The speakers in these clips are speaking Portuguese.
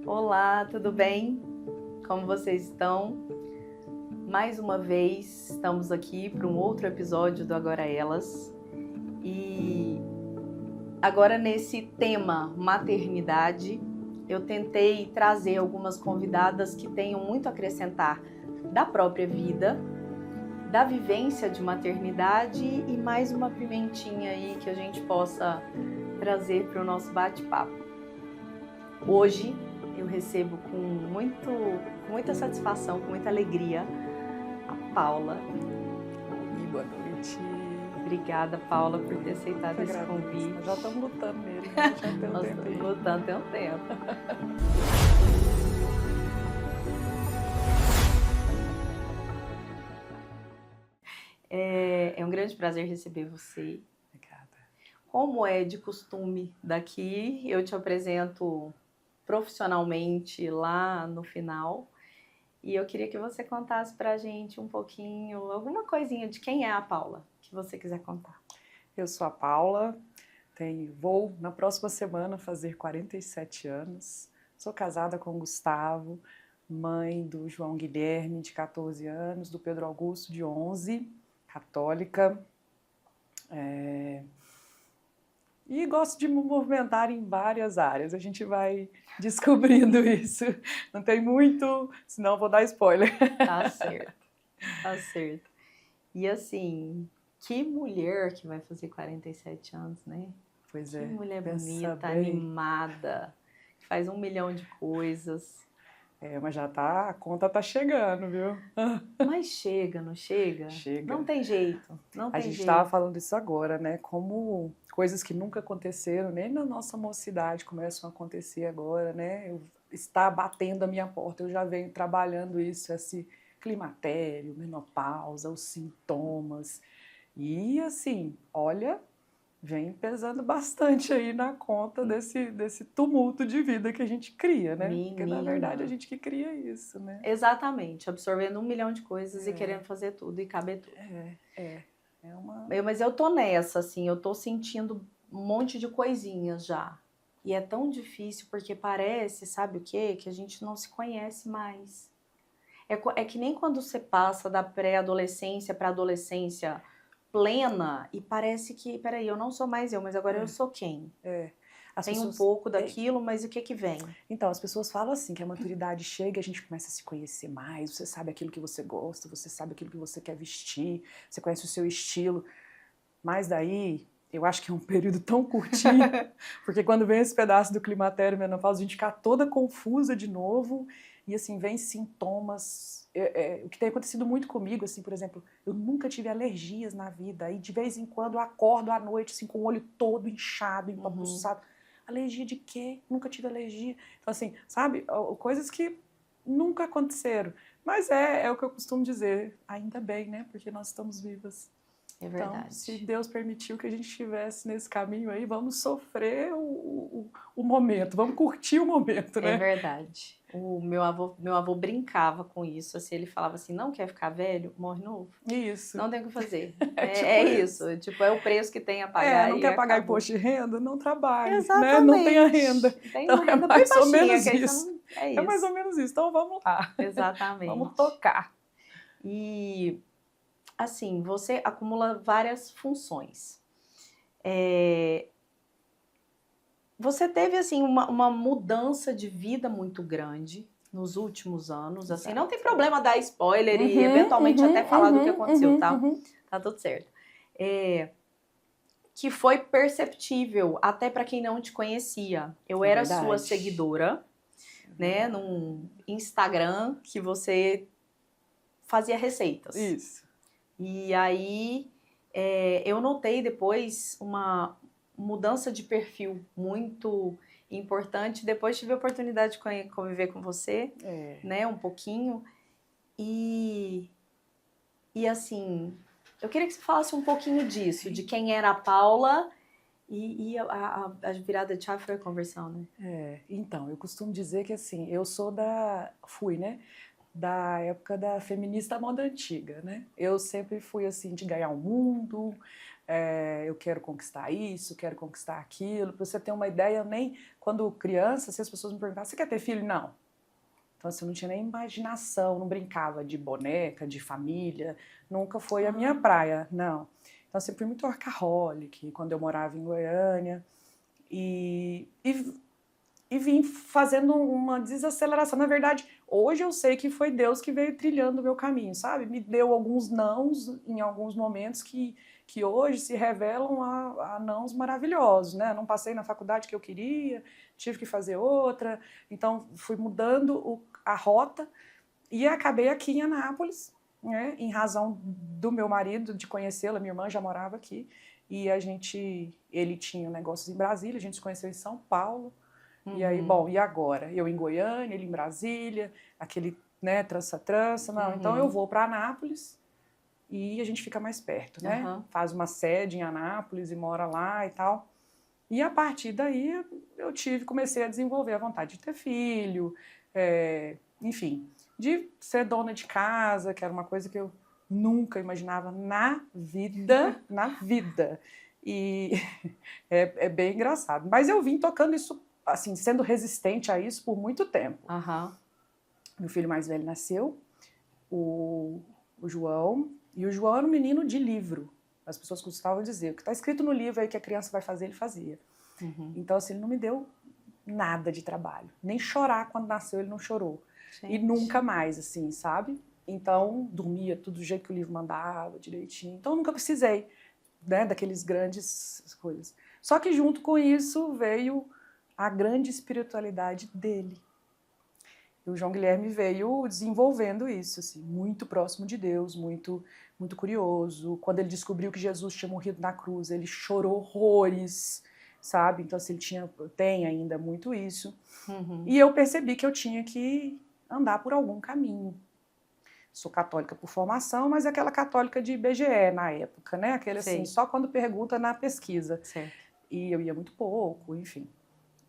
Olá, tudo bem? Como vocês estão? Mais uma vez estamos aqui para um outro episódio do Agora Elas e agora nesse tema maternidade eu tentei trazer algumas convidadas que tenham muito a acrescentar da própria vida, da vivência de maternidade e mais uma pimentinha aí que a gente possa trazer para o nosso bate-papo. Hoje eu recebo com muita satisfação, com muita alegria, a Paula. E boa noite. Obrigada, Paula, por ter aceitado esse convite. Nós já estamos lutando nele, né? Já tem um Nós tempinho. estamos lutando tem um tempo. É um grande prazer receber você. Obrigada. Como é de costume daqui, eu te apresento profissionalmente lá no final. E eu queria que você contasse pra gente um pouquinho, alguma coisinha de quem é a Paula, que você quiser contar. Eu sou a Paula, vou na próxima semana fazer 47 anos. Sou casada com o Gustavo, mãe do João Guilherme, de 14 anos, do Pedro Augusto, de 11, católica. E gosto de me movimentar em várias áreas. A gente vai descobrindo isso. Não tem muito, senão eu vou dar spoiler. Tá certo, tá certo. E assim, que mulher que vai fazer 47 anos, né? Pois Que é. mulher pensa bonita, bem. animada, que faz 1 milhão de coisas. Mas já tá, a conta tá chegando, viu? Mas chega, não chega? Chega. Não tem jeito, não A tem gente jeito. estava falando isso agora, né? Como coisas que nunca aconteceram, nem na nossa mocidade começam a acontecer agora, né? Está batendo a minha porta, eu já venho trabalhando isso, esse climatério, menopausa, os sintomas. E assim, olha, vem pesando bastante aí na conta desse tumulto de vida que a gente cria, né? Porque na verdade a gente que cria isso, né? Exatamente, absorvendo 1 milhão de coisas e querendo fazer tudo e caber tudo. Mas eu tô nessa, assim, eu tô sentindo um monte de coisinhas já. E é tão difícil porque parece, sabe o quê? Que a gente não se conhece mais. É que nem quando você passa da pré-adolescência para adolescência plena e parece que, peraí, eu não sou mais eu, mas agora eu sou quem? Tem um pouco daquilo, mas o que vem? Então, as pessoas falam assim, que a maturidade chega e a gente começa a se conhecer mais, você sabe aquilo que você gosta, você sabe aquilo que você quer vestir, você conhece o seu estilo, mas daí, eu acho que é um período tão curtinho, porque quando vem esse pedaço do climatério e menopausa, a gente fica toda confusa de novo, e assim, vem sintomas, o que tem acontecido muito comigo, assim, por exemplo, eu nunca tive alergias na vida, e de vez em quando eu acordo à noite, assim, com o olho todo inchado, empapuçado. Alergia de quê? Nunca tive alergia. Então, assim, sabe? Coisas que nunca aconteceram. Mas é o que eu costumo dizer. Ainda bem, né? Porque nós estamos vivas. É verdade. Então, se Deus permitiu que a gente estivesse nesse caminho aí, vamos sofrer o momento. Vamos curtir o momento, né? É verdade. O meu avô brincava com isso. Assim, ele falava assim, não quer ficar velho? Morre novo. Isso. Não tem o que fazer. É isso. Tipo, é o preço que tem a pagar. Não e quer pagar acabou. imposto de renda? Não trabalhe. Exatamente. Né? Não tenha renda. Tem Então, uma renda é mais bem ou baixinha, menos que aí isso. você não... É mais ou menos isso. Então, vamos lá. Exatamente. Vamos tocar. E, assim, você acumula várias funções. Você teve, assim, uma mudança de vida muito grande nos últimos anos. Assim, não tem problema dar spoiler e, eventualmente, até falar do que aconteceu, tá? Tá tudo certo. Que foi perceptível, até para quem não te conhecia. Eu era sua seguidora, né, num Instagram que você fazia receitas. Isso. E aí eu notei depois uma mudança de perfil muito importante. Depois tive a oportunidade de conviver com você, né, um pouquinho. E assim, eu queria que você falasse um pouquinho disso, de quem era a Paula e a virada de chave foi a conversão, né? Então, eu costumo dizer que assim, fui, né, da época da feminista moda antiga, né? Eu sempre fui assim, de ganhar o mundo, eu quero conquistar isso, quero conquistar aquilo. Pra você ter uma ideia, nem quando criança, se as pessoas me perguntavam, você quer ter filho? Não. Então, assim, eu não tinha nem imaginação, não brincava de boneca, de família, nunca foi a minha praia, não. Então, eu sempre fui muito workaholic, quando eu morava em Goiânia, e vim fazendo uma desaceleração. Na verdade, hoje eu sei que foi Deus que veio trilhando o meu caminho, sabe? Me deu alguns nãos em alguns momentos que hoje se revelam a nãos maravilhosos, né? Não passei na faculdade que eu queria, tive que fazer outra, então fui mudando a rota e acabei aqui em Anápolis, né? Em razão do meu marido, de conhecê-la, minha irmã já morava aqui, e ele tinha negócios em Brasília, a gente se conheceu em São Paulo. E aí, bom, e agora? Eu em Goiânia, ele em Brasília, aquele, né, trança, não. Então eu vou para Anápolis e a gente fica mais perto, né? Faz uma sede em Anápolis e mora lá e tal. E a partir daí eu comecei a desenvolver a vontade de ter filho, enfim, de ser dona de casa, que era uma coisa que eu nunca imaginava na vida, E é bem engraçado. Mas eu vim tocando isso, assim, sendo resistente a isso por muito tempo. Meu filho mais velho nasceu, o João, e o João era um menino de livro. As pessoas costumavam dizer, o que está escrito no livro aí que a criança vai fazer, ele fazia. Então, assim, ele não me deu nada de trabalho. Nem chorar quando nasceu, ele não chorou. Gente. E nunca mais, assim, sabe? Então, dormia tudo do jeito que o livro mandava, direitinho. Então, eu nunca precisei, né, daqueles grandes coisas. Só que junto com isso veio a grande espiritualidade dele. E o João Guilherme veio desenvolvendo isso, assim, muito próximo de Deus, muito, muito curioso. Quando ele descobriu que Jesus tinha morrido na cruz, ele chorou horrores, sabe? Então, assim, tem ainda muito isso. E eu percebi que eu tinha que andar por algum caminho. Sou católica por formação, mas aquela católica de IBGE na época, né? Aquele assim, só quando pergunta na pesquisa. Certo. E eu ia muito pouco, enfim.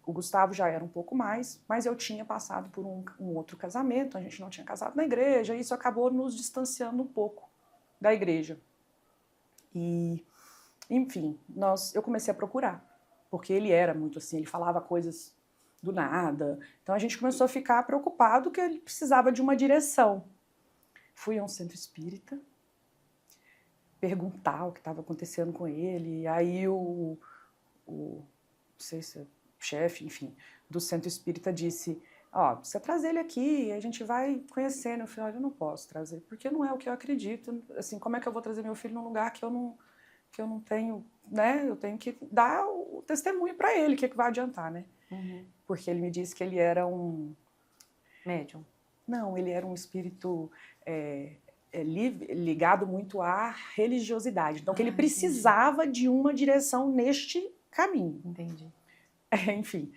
O Gustavo já era um pouco mais, mas eu tinha passado por um outro casamento, a gente não tinha casado na igreja, e isso acabou nos distanciando um pouco da igreja. E, enfim, eu comecei a procurar, porque ele era muito assim, ele falava coisas do nada. Então a gente começou a ficar preocupado que ele precisava de uma direção. Fui a um centro espírita, perguntar o que estava acontecendo com ele, e aí não sei se é chefe, enfim, do centro espírita disse, precisa trazer ele aqui, a gente vai conhecendo. Eu falei, olha, eu não posso trazer, porque não é o que eu acredito, assim, como é que eu vou trazer meu filho num lugar que eu não tenho, né, eu tenho que dar o testemunho para ele, o que vai adiantar, né? Porque ele me disse que ele era um... médium? Não, ele era um espírito ligado muito à religiosidade, então que ele precisava de uma direção neste caminho. Entendi. Enfim.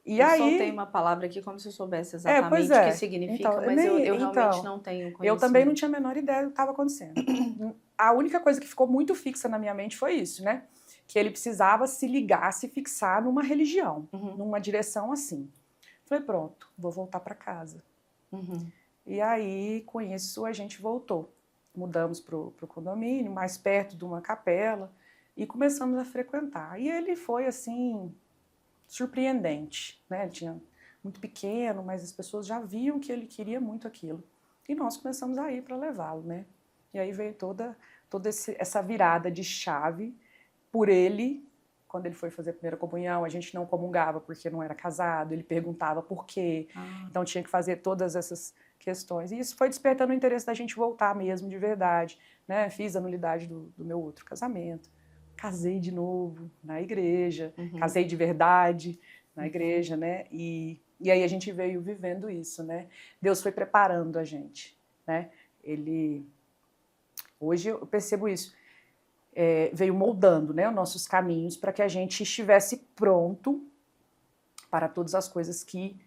Eu soltei uma palavra aqui como se eu soubesse exatamente o que significa, então, mas eu realmente não tenho conhecimento. Eu também não tinha a menor ideia do que estava acontecendo. A única coisa que ficou muito fixa na minha mente foi isso, né? Que ele precisava se ligar, se fixar numa religião, numa direção assim. Falei, pronto, vou voltar para casa. E aí, com isso, a gente voltou. Mudamos pro condomínio, mais perto de uma capela, e começamos a frequentar. E ele foi, assim, surpreendente, né? Ele tinha muito pequeno, mas as pessoas já viam que ele queria muito aquilo. E nós começamos a ir para levá-lo, né? E aí veio toda essa virada de chave por ele. Quando ele foi fazer a primeira comunhão, a gente não comungava porque não era casado, ele perguntava por quê, então tinha que fazer todas essas questões. E isso foi despertando o interesse da gente voltar mesmo, de verdade, né? Fiz a nulidade do meu outro casamento, casei de novo na igreja, casei de verdade na igreja, né? E aí a gente veio vivendo isso, né? Deus foi preparando a gente, né? Hoje eu percebo isso. Veio moldando, né, os nossos caminhos para que a gente estivesse pronto para todas as coisas que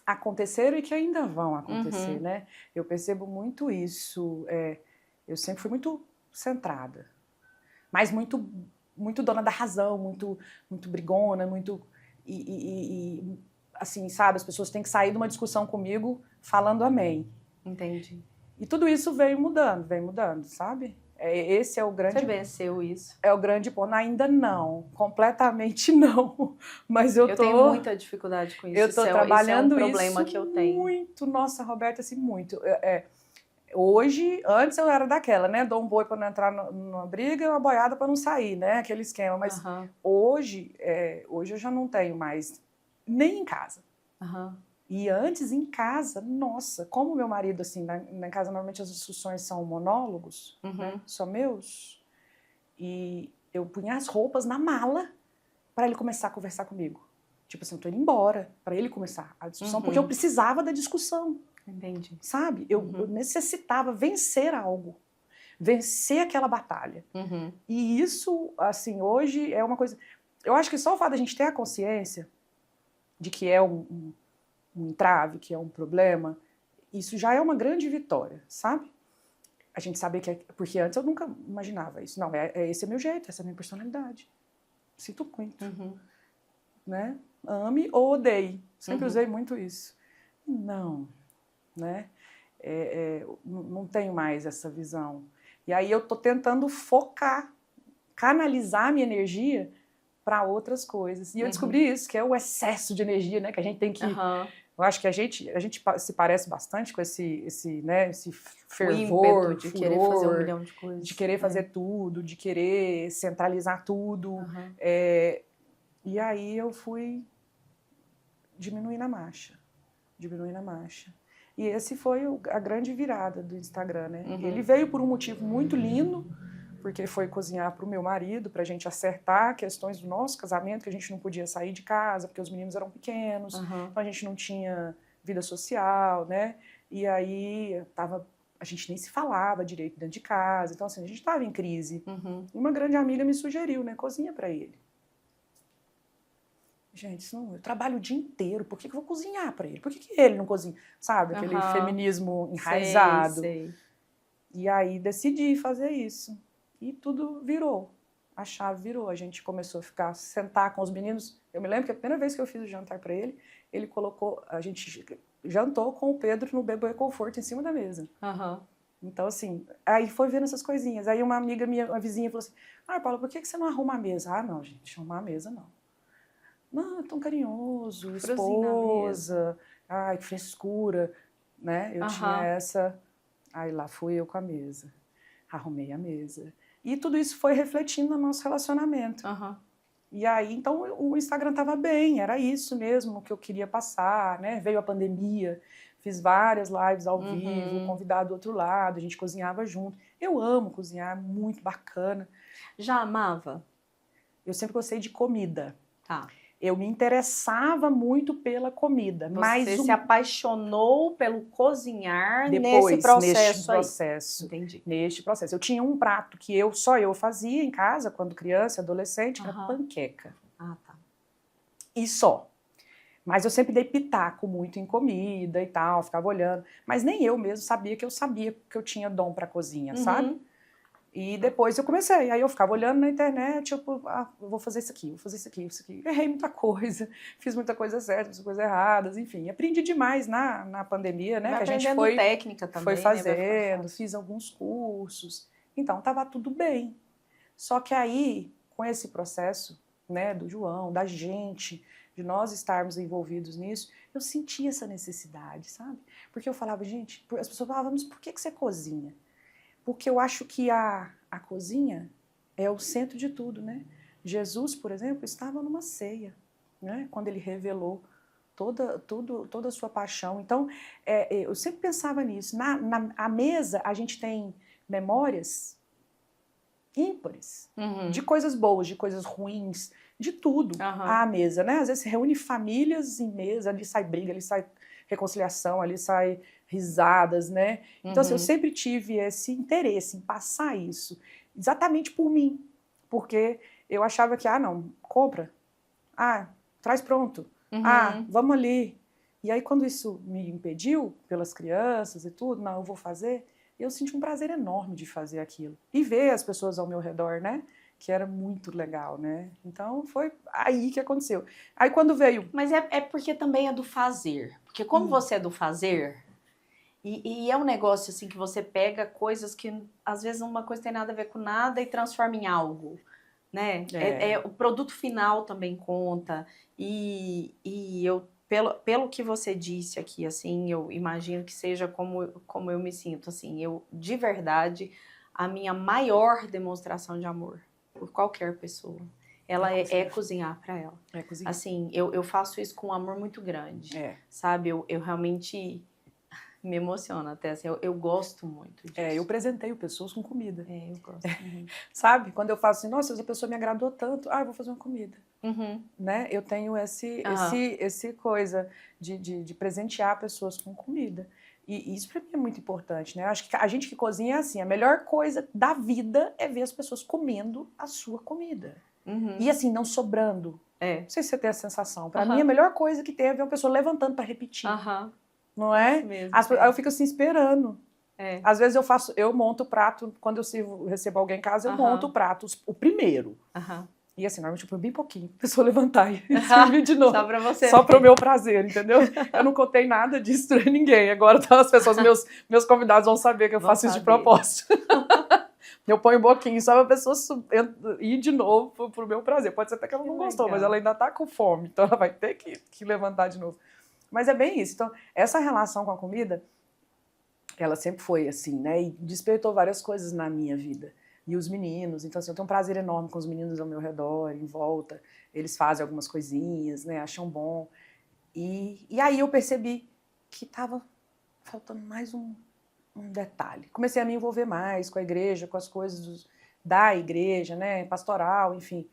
aconteceram e que ainda vão acontecer, né? Eu percebo muito isso. Eu sempre fui muito centrada, mas muito, muito dona da razão, muito, muito brigona, muito assim, sabe? As pessoas têm que sair de uma discussão comigo falando amém. Entendi. E tudo isso veio mudando, sabe? Esse é o grande... Você venceu isso? É o grande ponto. Ainda não, completamente não. Mas eu tenho muita dificuldade com isso. Eu estou trabalhando isso. É um problema isso que eu tenho. Muito. Nossa, Roberta, assim, muito. Hoje, antes eu era daquela, né? Dou um boi para não entrar numa briga e uma boiada para não sair, né? Aquele esquema. Mas hoje eu já não tenho mais, nem em casa. E antes, em casa, nossa, como meu marido, assim, na casa normalmente as discussões são monólogos, né? Só meus. E eu punha as roupas na mala para ele começar a conversar comigo. Tipo assim, eu tô indo embora para ele começar a discussão, porque eu precisava da discussão. Entendi. Sabe? Eu necessitava vencer algo. Vencer aquela batalha. E isso, assim, hoje é uma coisa... Eu acho que só o fato da gente ter a consciência de que é um entrave, que é um problema, isso já é uma grande vitória, sabe? A gente sabe que porque antes eu nunca imaginava isso. Não, esse é meu jeito, essa é a minha personalidade. Sinto muito. Né? Ame ou odeie. Sempre usei muito isso. Não, né? Não tenho mais essa visão. E aí eu tô tentando focar, canalizar a minha energia para outras coisas. E eu descobri isso, que é o excesso de energia, né? Que a gente tem que... Eu acho que a gente se parece bastante com esse fervor, o ímpeto de querer fazer 1 milhão de coisas. De querer fazer tudo, de querer centralizar tudo. E aí eu fui diminuindo a marcha. E esse foi a grande virada do Instagram, né? Ele veio por um motivo muito lindo, porque foi cozinhar para o meu marido, para a gente acertar questões do nosso casamento, que a gente não podia sair de casa, porque os meninos eram pequenos, então a gente não tinha vida social, né? E aí a gente nem se falava direito dentro de casa, então assim, a gente estava em crise. E uma grande amiga me sugeriu, né? Cozinha para ele. Gente, eu trabalho o dia inteiro, por que eu vou cozinhar para ele? Por que ele não cozinha? Sabe, aquele feminismo enraizado. Sei. E aí decidi fazer isso. E tudo virou. A chave virou. A gente começou a sentar com os meninos. Eu me lembro que a primeira vez que eu fiz o jantar para ele colocou, a gente jantou com o Pedro no Bebê Conforto em cima da mesa. Então, assim, aí foi vendo essas coisinhas. Aí uma amiga minha, uma vizinha, falou assim, Paula, por que você não arruma a mesa? Ah, não, gente, arrumar a mesa não. Não, é tão carinhoso, esposa, ai, que frescura, né? Eu tinha essa... Aí lá fui eu com a mesa. Arrumei a mesa. E tudo isso foi refletindo no nosso relacionamento. E aí, então, o Instagram estava bem, era isso mesmo que eu queria passar, né? Veio a pandemia, fiz várias lives ao vivo, convidado do outro lado, a gente cozinhava junto. Eu amo cozinhar, muito bacana. Já amava? Eu sempre gostei de comida. Tá. Eu me interessava muito pela comida. Você se apaixonou pelo cozinhar depois, nesse processo neste processo. Entendi. Neste processo. Eu tinha um prato que só eu fazia em casa, quando criança, adolescente, que era panqueca. Ah, tá. E só. Mas eu sempre dei pitaco muito em comida e tal, ficava olhando. Mas nem eu mesmo sabia que eu tinha dom para cozinha, sabe? E depois eu comecei, aí eu ficava olhando na internet, eu vou fazer isso aqui, vou fazer isso aqui, isso aqui. Errei muita coisa, fiz muita coisa certa, fiz coisas erradas, enfim. Aprendi demais na pandemia, né? Vai que a gente foi técnica também, foi fazendo, né? fiz alguns cursos. Então, estava tudo bem. Só que aí, com esse processo, né, do João, da gente, de nós estarmos envolvidos nisso, eu senti essa necessidade, sabe? Porque eu falava, gente, as pessoas falavam, mas por que você cozinha? Porque eu acho que a cozinha é o centro de tudo, né? Jesus, por exemplo, estava numa ceia, né? Quando ele revelou toda a sua paixão. Então, eu sempre pensava nisso. À mesa, a gente tem memórias ímpares, de coisas boas, de coisas ruins, de tudo à mesa, né? Às vezes se reúne famílias em mesa, ali sai briga, ali sai reconciliação, ali sai risadas, né? Então, assim, eu sempre tive esse interesse em passar isso, exatamente por mim, porque eu achava que, não, compra, traz pronto, vamos ali. E aí, quando isso me impediu, pelas crianças e tudo, não, eu vou fazer, eu senti um prazer enorme de fazer aquilo. E ver as pessoas ao meu redor, né? Que era muito legal, né? Então, foi aí que aconteceu. Aí, quando veio... Mas é porque também é do fazer. Porque como você é do fazer, E é um negócio assim que você pega coisas que às vezes uma coisa tem nada a ver com nada e transforma em algo, né? O produto final também conta. E eu, pelo que você disse aqui, assim, eu imagino que seja como eu me sinto, assim, eu, de verdade, a minha maior demonstração de amor por qualquer pessoa, ela é cozinhar para ela. É cozinhar. Assim, eu faço isso com um amor muito grande, sabe? Eu realmente me emociona até, assim, eu gosto muito disso. Eu presenteio pessoas com comida. Eu gosto muito. Sabe? Quando eu faço assim, nossa, essa pessoa me agradou tanto, eu vou fazer uma comida. Uhum. Né? Eu tenho esse coisa de presentear pessoas com comida. E isso para mim é muito importante, né? Eu acho que a gente que cozinha é assim, a melhor coisa da vida é ver as pessoas comendo a sua comida. Uhum. E assim, não sobrando. Não sei se você tem a sensação. Para mim, a melhor coisa que tem é ver uma pessoa levantando para repetir. Não é? Isso mesmo, Aí eu fico assim, esperando. Às vezes eu monto o prato, quando eu recebo alguém em casa, eu monto o prato, o primeiro. E assim, normalmente eu ponho bem pouquinho, a pessoa levantar e servir de novo. Só pra você. Só pro meu prazer, entendeu? Eu não contei nada disso pra ninguém. Agora as pessoas, meus convidados vão saber que eu faço isso de propósito. Eu ponho um pouquinho só pra pessoa ir de novo pro meu prazer. Pode ser até que ela não gostou, mas ela ainda tá com fome, então ela vai ter que levantar de novo. Mas é bem isso. Então, essa relação com a comida, ela sempre foi assim, né? E despertou várias coisas na minha vida. E os meninos, então assim, eu tenho um prazer enorme com os meninos ao meu redor, em volta. Eles fazem algumas coisinhas, né? Acham bom. E aí eu percebi que estava faltando mais um detalhe. Comecei a me envolver mais com a igreja, com as coisas da igreja, né? Pastoral, enfim.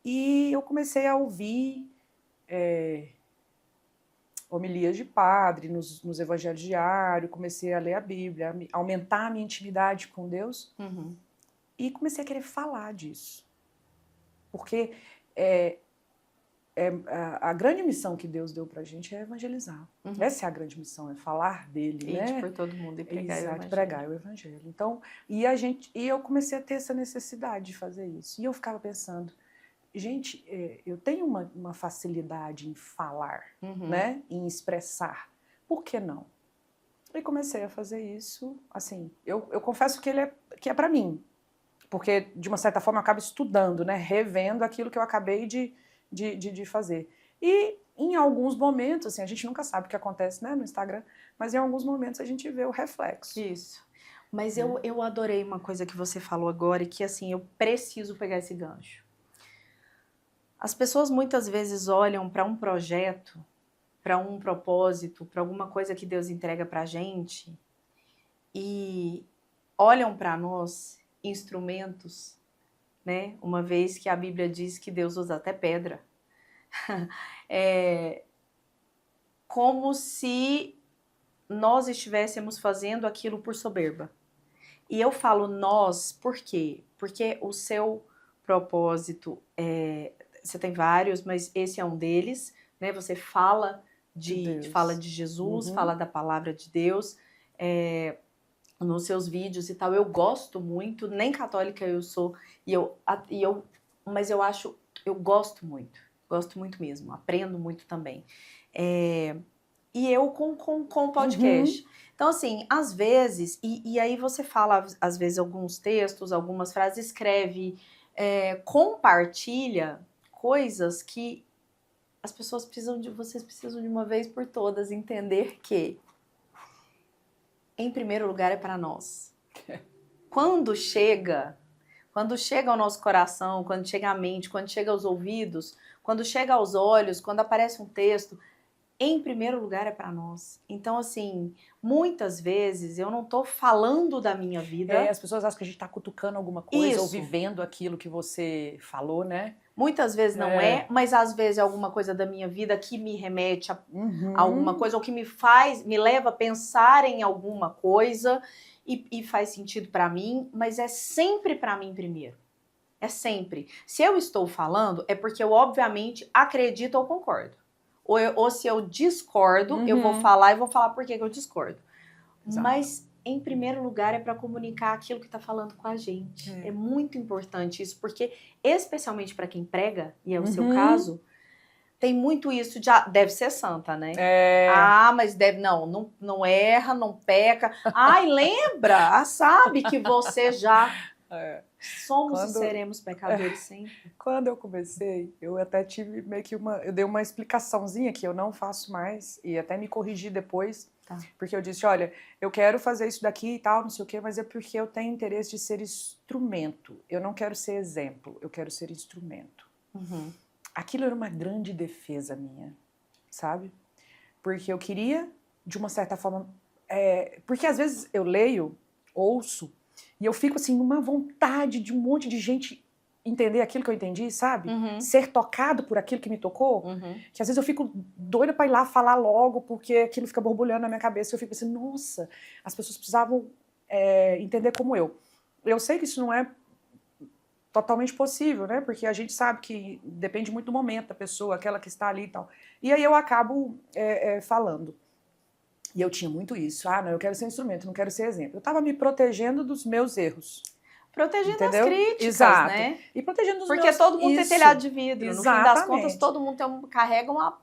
E eu comecei a ouvir homilias de padre nos evangelhos diários, comecei a ler a Bíblia, a aumentar a minha intimidade com Deus. E comecei a querer falar disso. Porque a grande missão que Deus deu pra gente é evangelizar. Essa é a grande missão, é falar dele, né? Por todo mundo e pregar o evangelho. Pregar o evangelho. Então, e eu comecei a ter essa necessidade de fazer isso. E eu ficava pensando, gente, eu tenho uma facilidade em falar, né? Em expressar. Por que não? E comecei a fazer isso, assim, eu confesso que que é pra mim. Porque, de uma certa forma, eu acabo estudando, né? Revendo aquilo que eu acabei de fazer. E, em alguns momentos, assim, a gente nunca sabe o que acontece, né, no Instagram, mas em alguns momentos a gente vê o reflexo. Isso. Mas eu adorei uma coisa que você falou agora e que, assim, eu preciso pegar esse gancho. As pessoas muitas vezes olham para um projeto, para um propósito, para alguma coisa que Deus entrega pra gente e olham para nós instrumentos, né? Uma vez que a Bíblia diz que Deus usa até pedra. Como se nós estivéssemos fazendo aquilo por soberba. E eu falo nós, por quê? Porque o seu propósito, você tem vários, mas esse é um deles, né? Você fala de Jesus, fala da palavra de Deus, nos seus vídeos e tal. Eu gosto muito, nem católica eu sou, mas eu gosto muito mesmo, aprendo muito também. E eu com podcast. Então, assim, às vezes, e aí você fala, às vezes, alguns textos, algumas frases, escreve, compartilha coisas que vocês precisam de uma vez por todas entender que, em primeiro lugar, é para nós. Quando chega ao nosso coração, quando chega à mente, quando chega aos ouvidos, quando chega aos olhos, quando aparece um texto, em primeiro lugar é para nós. Então, assim, muitas vezes eu não tô falando da minha vida. As pessoas acham que a gente tá cutucando alguma coisa ou vivendo aquilo que você falou, né? Muitas vezes não mas às vezes é alguma coisa da minha vida que me remete a alguma coisa, ou que me leva a pensar em alguma coisa e faz sentido para mim, mas é sempre para mim primeiro. É sempre. Se eu estou falando, é porque eu obviamente acredito ou concordo. Ou se eu discordo, eu vou falar e vou falar por que eu discordo. Exato. Mas, em primeiro lugar, é para comunicar aquilo que está falando com a gente. É muito importante isso, porque, especialmente para quem prega, e é o seu caso, tem muito isso de deve ser santa, né? É, Mas deve não erra, não peca. Ai, lembra? Sabe que você já é. somos e Quando- seremos pecadores sempre. Quando eu comecei, eu até tive meio que eu dei uma explicaçãozinha que eu não faço mais e até me corrigi depois, Tá. porque eu disse, olha, eu quero fazer isso daqui e tal, não sei o quê, mas é porque eu tenho interesse de ser instrumento. Eu não quero ser exemplo, eu quero ser instrumento. Uhum. Aquilo era uma grande defesa minha, sabe? Porque eu queria, de uma certa forma, porque às vezes eu leio, ouço, e eu fico assim, numa vontade de um monte de gente entender aquilo que eu entendi, sabe? Uhum. Ser tocado por aquilo que me tocou. Uhum. Que às vezes eu fico doida para ir lá falar logo, porque aquilo fica borbulhando na minha cabeça. Eu fico assim, nossa, as pessoas precisavam entender como eu. Eu sei que isso não é totalmente possível, né? Porque a gente sabe que depende muito do momento da pessoa, aquela que está ali e tal. E aí eu acabo falando. E eu tinha muito isso. Não, eu quero ser instrumento, não quero ser exemplo. Eu estava me protegendo dos meus erros. Protegendo Entendeu? as críticas, Exato. né? E protegendo dos Porque meus... todo mundo tem Isso. telhado de vidro. No fim das contas, Exatamente. todo mundo carrega uma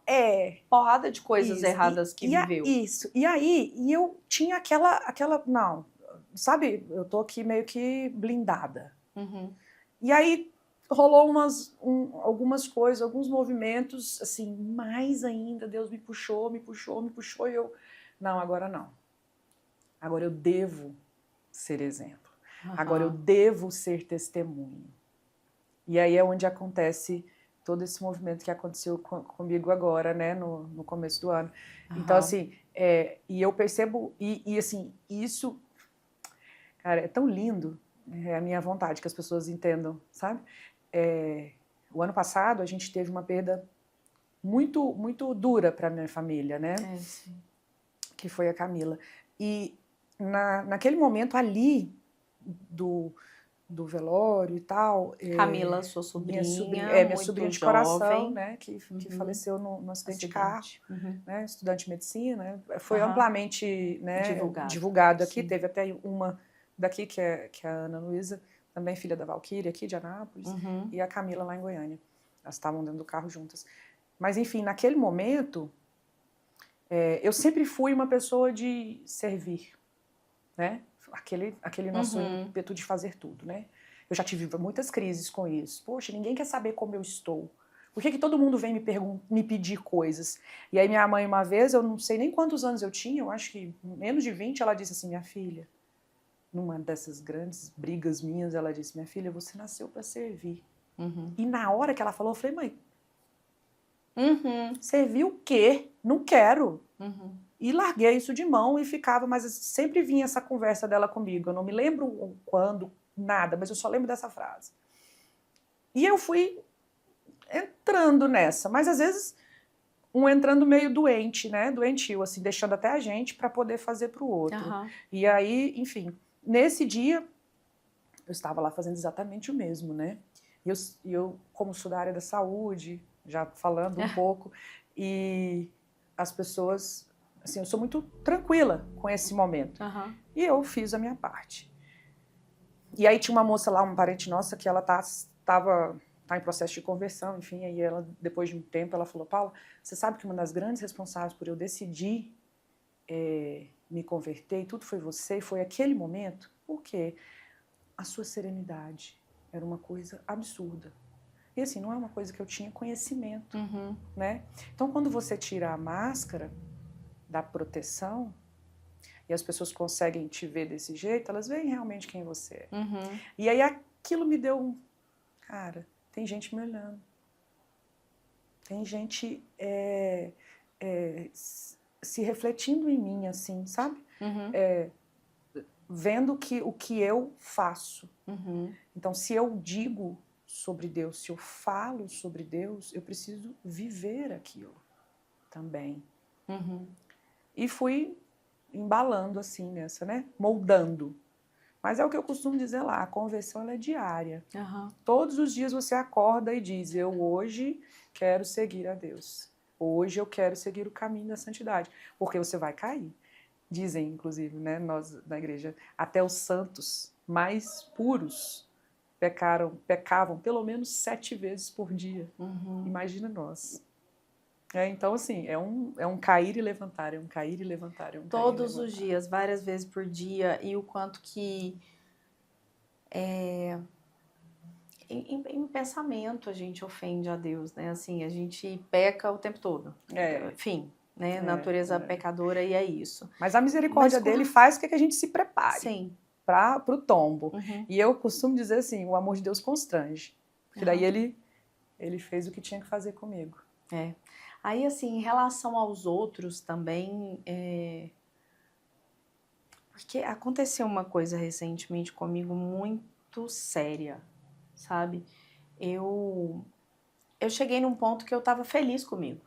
porrada de coisas Isso. erradas que viveu. Isso. E aí, eu tinha aquela... Não, sabe? Eu tô aqui meio que blindada. Uhum. E aí rolou algumas coisas, alguns movimentos, assim, mais ainda. Deus me puxou, e eu... Não, agora não. Agora eu devo ser exemplo. Uhum. Agora eu devo ser testemunho. E aí é onde acontece todo esse movimento que aconteceu comigo agora, né, no começo do ano. Uhum. Então, assim, e eu percebo, e assim, isso, cara, é tão lindo, é a minha vontade que as pessoas entendam, sabe? O ano passado a gente teve uma perda muito, muito dura para minha família, né? Sim. Que foi a Camila. E naquele momento ali do velório e tal. Camila, sua sobrinha, minha sobrinha de coração, né, que faleceu no acidente de carro, né, estudante de medicina, foi amplamente, né, divulgado aqui. Sim. Teve até uma daqui que é a Ana Luísa, também filha da Valquíria, aqui de Anápolis, e a Camila lá em Goiânia. Elas estavam dentro do carro juntas. Mas enfim, naquele momento, eu sempre fui uma pessoa de servir, né? Aquele nosso ímpeto de fazer tudo, né? Eu já tive muitas crises com isso. Poxa, ninguém quer saber como eu estou. Por que todo mundo vem me pedir coisas? E aí minha mãe, uma vez, eu não sei nem quantos anos eu tinha, eu acho que menos de 20, ela disse assim, minha filha, numa dessas grandes brigas minhas, ela disse, minha filha, você nasceu para servir. E na hora que ela falou, eu falei, mãe, servir o quê? Não quero. E larguei isso de mão e ficava, mas sempre vinha essa conversa dela comigo. Eu não me lembro quando, nada, mas eu só lembro dessa frase. E eu fui entrando nessa, mas às vezes entrando meio doente, né? Doentio, assim, deixando até a gente para poder fazer para o outro. E aí, enfim, nesse dia, eu estava lá fazendo exatamente o mesmo, né? E eu como sou da área da saúde, já falando um pouco, e as pessoas... Assim, eu sou muito tranquila com esse momento. E eu fiz a minha parte. E aí tinha uma moça lá, uma parente nossa, que ela tá em processo de conversão, enfim, aí ela, depois de um tempo, ela falou, Paula, você sabe que uma das grandes responsáveis por eu decidir me converter, e tudo foi você, foi aquele momento? Por quê? A sua serenidade era uma coisa absurda. E assim, não é uma coisa que eu tinha conhecimento, né? Então, quando você tira a máscara da proteção, e as pessoas conseguem te ver desse jeito, elas veem realmente quem você é. E aí aquilo me deu cara, tem gente me olhando. Tem gente se refletindo em mim, assim, sabe? Vendo o que eu faço. Então, se eu digo sobre Deus, se eu falo sobre Deus, eu preciso viver aquilo também. E fui embalando assim nessa, né? Moldando. Mas é o que eu costumo dizer lá, a conversão ela é diária. Todos os dias você acorda e diz, eu hoje quero seguir a Deus. Hoje eu quero seguir o caminho da santidade. Porque você vai cair. Dizem, inclusive, né, nós na igreja, até os santos mais puros pecavam pelo menos 7 vezes por dia. Imagina nós. Então, assim, é um cair e levantar, é um cair e levantar, é um cair e Todos os levantar. dias, várias vezes por dia, e o quanto que em pensamento a gente ofende a Deus, né? Assim, a gente peca o tempo todo. Enfim, né? Natureza pecadora e é isso. Mas a misericórdia dele faz com que a gente se prepare. Sim. Para o tombo. E eu costumo dizer assim, o amor de Deus constrange. Porque daí ele fez o que tinha que fazer comigo. Aí, assim, em relação aos outros também, porque aconteceu uma coisa recentemente comigo muito séria, sabe? Eu cheguei num ponto que eu tava feliz comigo.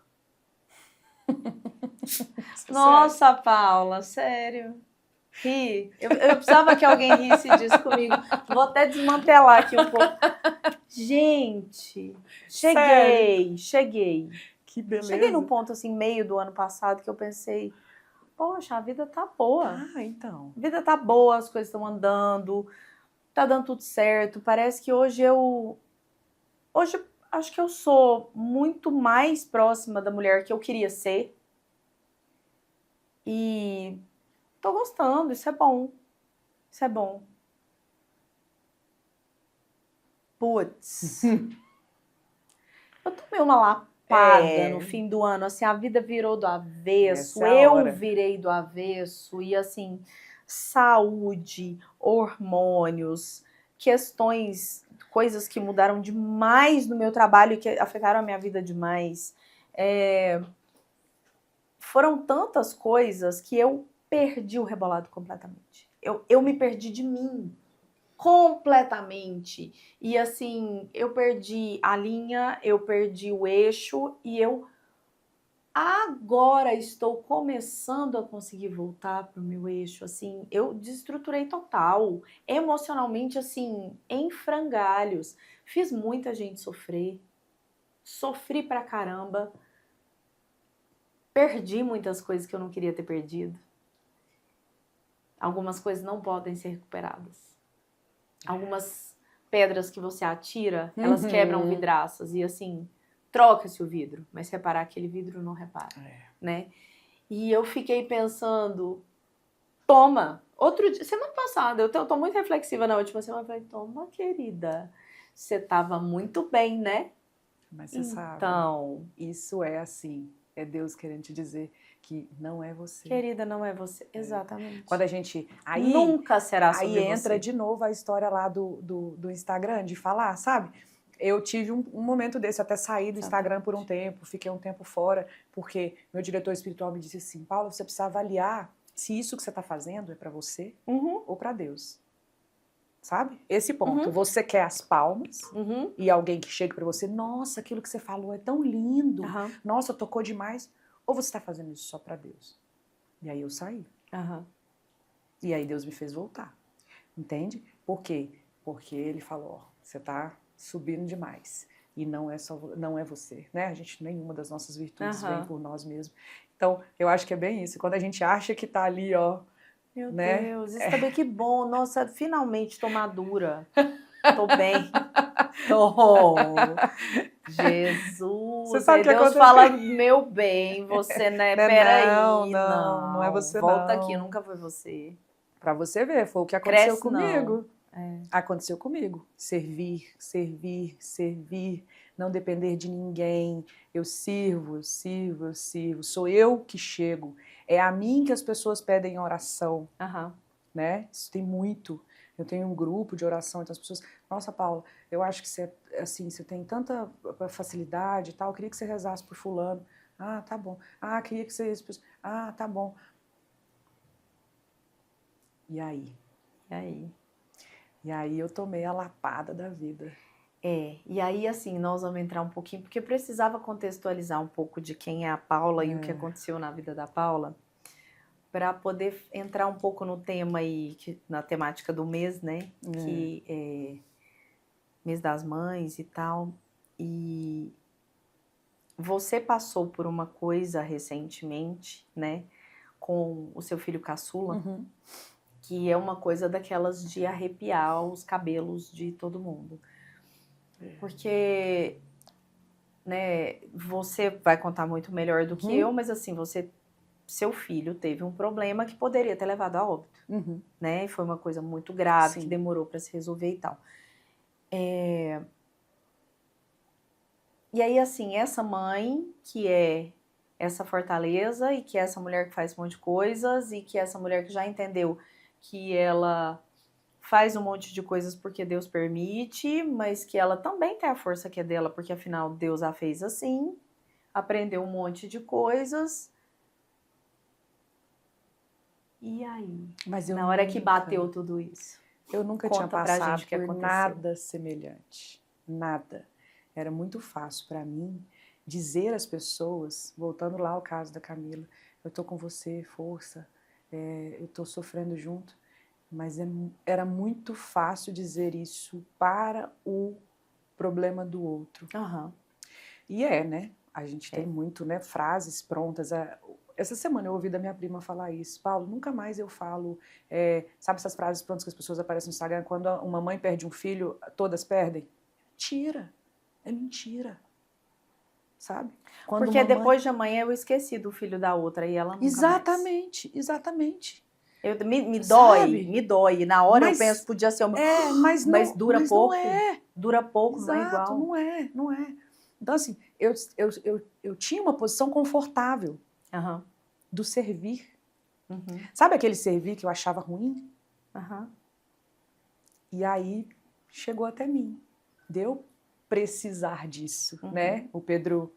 Nossa, sério? Paula, sério. Ri. Eu precisava que alguém risse disso comigo. Vou até desmantelar aqui um pouco. Gente, cheguei. Que beleza. Cheguei num ponto assim, meio do ano passado, que eu pensei, poxa, a vida tá boa. Então. A vida tá boa, as coisas estão andando, tá dando tudo certo. Parece que hoje acho que eu sou muito mais próxima da mulher que eu queria ser. E tô gostando, isso é bom. Isso é bom. Putz. Eu tomei uma lapada no fim do ano, assim, a vida virou do avesso, eu virei do avesso, e assim, saúde, hormônios, questões, coisas que mudaram demais no meu trabalho e que afetaram a minha vida demais. Foram tantas coisas que eu perdi o rebolado completamente. Eu me perdi de mim. Completamente. E assim, eu perdi a linha, eu perdi o eixo e eu agora estou começando a conseguir voltar para o meu eixo, assim, eu desestruturei total, emocionalmente, assim, em frangalhos. Fiz muita gente sofrer, sofri pra caramba, perdi muitas coisas que eu não queria ter perdido. Algumas coisas não podem ser recuperadas. Algumas pedras que você atira, elas quebram vidraças e assim, troca-se o vidro, mas reparar aquele vidro não repara, né? E eu fiquei pensando, toma, outro dia, semana passada, eu tô muito reflexiva na última semana, eu falei, toma, querida, você tava muito bem, né? Mas você sabe, isso é assim, é Deus querendo te dizer que não é você. Querida, não é você. Exatamente. Quando a gente... Nunca será sobre você. Aí entra de novo a história lá do Instagram, de falar, sabe? Eu tive um momento desse, até saí do Instagram por um tempo, fiquei um tempo fora, porque meu diretor espiritual me disse assim, Paula, você precisa avaliar se isso que você está fazendo é para você ou para Deus. Sabe? Esse ponto. Você quer as palmas e alguém que chega para você, nossa, aquilo que você falou é tão lindo, nossa, tocou demais. Ou você está fazendo isso só para Deus? E aí eu saí. E aí Deus me fez voltar. Entende? Por quê? Porque ele falou, ó, você está subindo demais. E não é você, né? A gente, nenhuma das nossas virtudes vem por nós mesmos. Então, eu acho que é bem isso. Quando a gente acha que está ali, ó, meu Deus, isso também que bom. Nossa, finalmente tô madura. Tô bem. Tô. Jesus. Você sabe que Deus fala, meu bem, você, né? Peraí, não é você volta aqui, nunca foi você. Pra você ver, foi o que aconteceu Cresce, comigo. Aconteceu comigo. Servir, servir, servir, não depender de ninguém. Eu sirvo. Sou eu que chego. É a mim que as pessoas pedem oração. Né? Isso tem muito. Eu tenho um grupo de oração, então as pessoas... Nossa, Paula, eu acho que você, assim, você tem tanta facilidade e tal, eu queria que você rezasse por fulano. Ah, tá bom. Ah, queria que você... Ah, tá bom. E aí? E aí eu tomei a lapada da vida. E aí assim, nós vamos entrar um pouquinho, porque precisava contextualizar um pouco de quem é a Paula e o que aconteceu na vida da Paula, para poder entrar um pouco no tema aí, na temática do mês, né? Que é mês das mães e tal. E você passou por uma coisa recentemente, né? Com o seu filho caçula, que é uma coisa daquelas de arrepiar os cabelos de todo mundo. Porque né, você vai contar muito melhor do que Uhum. eu, mas assim, seu filho teve um problema que poderia ter levado a óbito, Uhum. né? E foi uma coisa muito grave, Sim. que demorou para se resolver e tal. E aí, assim, essa mãe, que é essa fortaleza, e que é essa mulher que faz um monte de coisas, e que é essa mulher que já entendeu que ela faz um monte de coisas porque Deus permite, mas que ela também tem a força que é dela, porque afinal Deus a fez assim, aprendeu um monte de coisas. E aí? Mas Na hora que bateu tudo isso? Eu nunca Conta tinha pra passado gente o que por aconteceu. nada semelhante. Nada. Era muito fácil para mim dizer às pessoas, voltando lá ao caso da Camila, eu tô com você, força, eu tô sofrendo junto. Mas era muito fácil dizer isso para o problema do outro. Aham. E né? A gente tem muito, né, frases prontas. Essa semana eu ouvi da minha prima falar isso. Paulo, nunca mais eu falo, sabe essas frases prontas que as pessoas aparecem no Instagram, quando uma mãe perde um filho, todas perdem? Mentira. É mentira. Sabe? Quando Porque depois de amanhã eu esqueci do filho da outra e ela nunca Exatamente, mais. Exatamente. Me dói. Na hora eu penso, podia ser o meu... mas dura pouco. Não é. Dura pouco, Exato, não é igual. Não é. Então, assim, eu tinha uma posição confortável Uhum. do servir. Uhum. Sabe aquele servir que eu achava ruim? Uhum. E aí chegou até mim. Deu precisar disso, né? O Pedro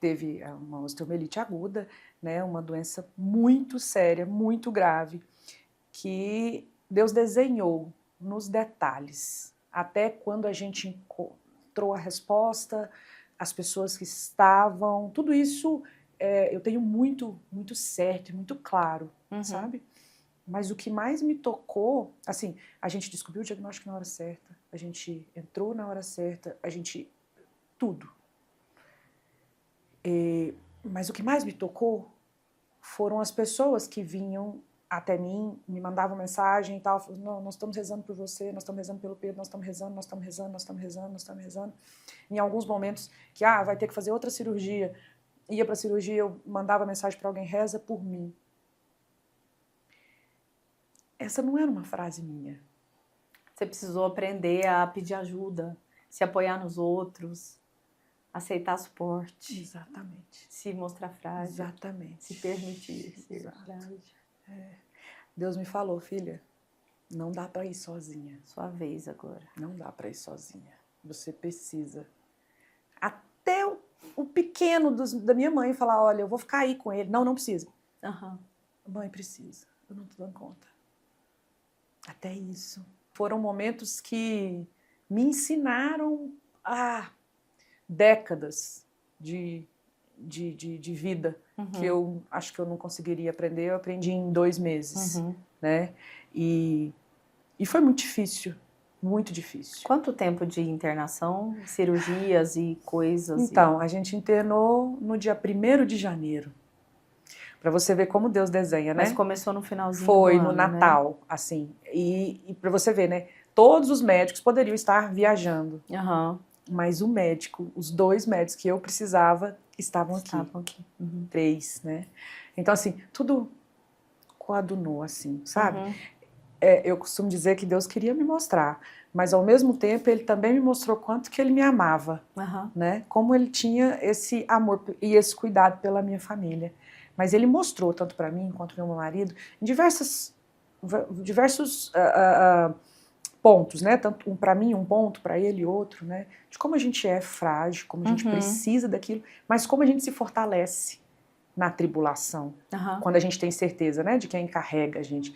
teve uma osteomielite aguda, né? Uma doença muito séria, muito grave, que Deus desenhou nos detalhes. Até quando a gente encontrou a resposta, as pessoas que estavam, tudo isso eu tenho muito, muito certo e muito claro, sabe? Mas o que mais me tocou, assim, a gente descobriu o diagnóstico na hora certa, a gente entrou na hora certa, tudo. Mas o que mais me tocou foram as pessoas que vinham até mim, me mandavam mensagem e tal, falando, não, nós estamos rezando por você, nós estamos rezando pelo Pedro, nós estamos rezando, nós estamos rezando, nós estamos rezando, nós estamos rezando. Em alguns momentos que, vai ter que fazer outra cirurgia, ia para a cirurgia, eu mandava mensagem para alguém, reza por mim. Essa não era uma frase minha. Você precisou aprender a pedir ajuda, se apoiar nos outros, aceitar suporte. Exatamente. Se mostrar frágil. Exatamente. Se permitir ser frágil. Deus me falou, filha, não dá para ir sozinha. Sua vez agora. Não dá para ir sozinha. Você precisa. Até o pequeno da minha mãe falar, olha, eu vou ficar aí com ele. Não precisa. Mãe, precisa. Eu não tô dando conta. Até isso. Foram momentos que me ensinaram décadas de vida que eu acho que eu não conseguiria aprender. Eu aprendi em 2 meses, né? E foi muito difícil. Muito difícil. Quanto tempo de internação, cirurgias e coisas? Então, a gente internou no dia 1º de janeiro. Para você ver como Deus desenha, né? Mas começou no finalzinho Foi do ano, no Natal, né? assim. E para você ver, né? Todos os médicos poderiam estar viajando. Mas o médico, os 2 médicos que eu precisava, estavam aqui. 3, né? Então, assim, tudo coadunou, assim, sabe? Eu costumo dizer que Deus queria me mostrar, mas ao mesmo tempo Ele também me mostrou quanto que Ele me amava, né? Como Ele tinha esse amor e esse cuidado pela minha família. Mas Ele mostrou, tanto para mim quanto para meu marido, em diversos pontos, né? Tanto para mim um ponto, para ele outro, né? De como a gente é frágil, como a gente precisa daquilo, mas como a gente se fortalece na tribulação, quando a gente tem certeza, né? De quem carrega a gente.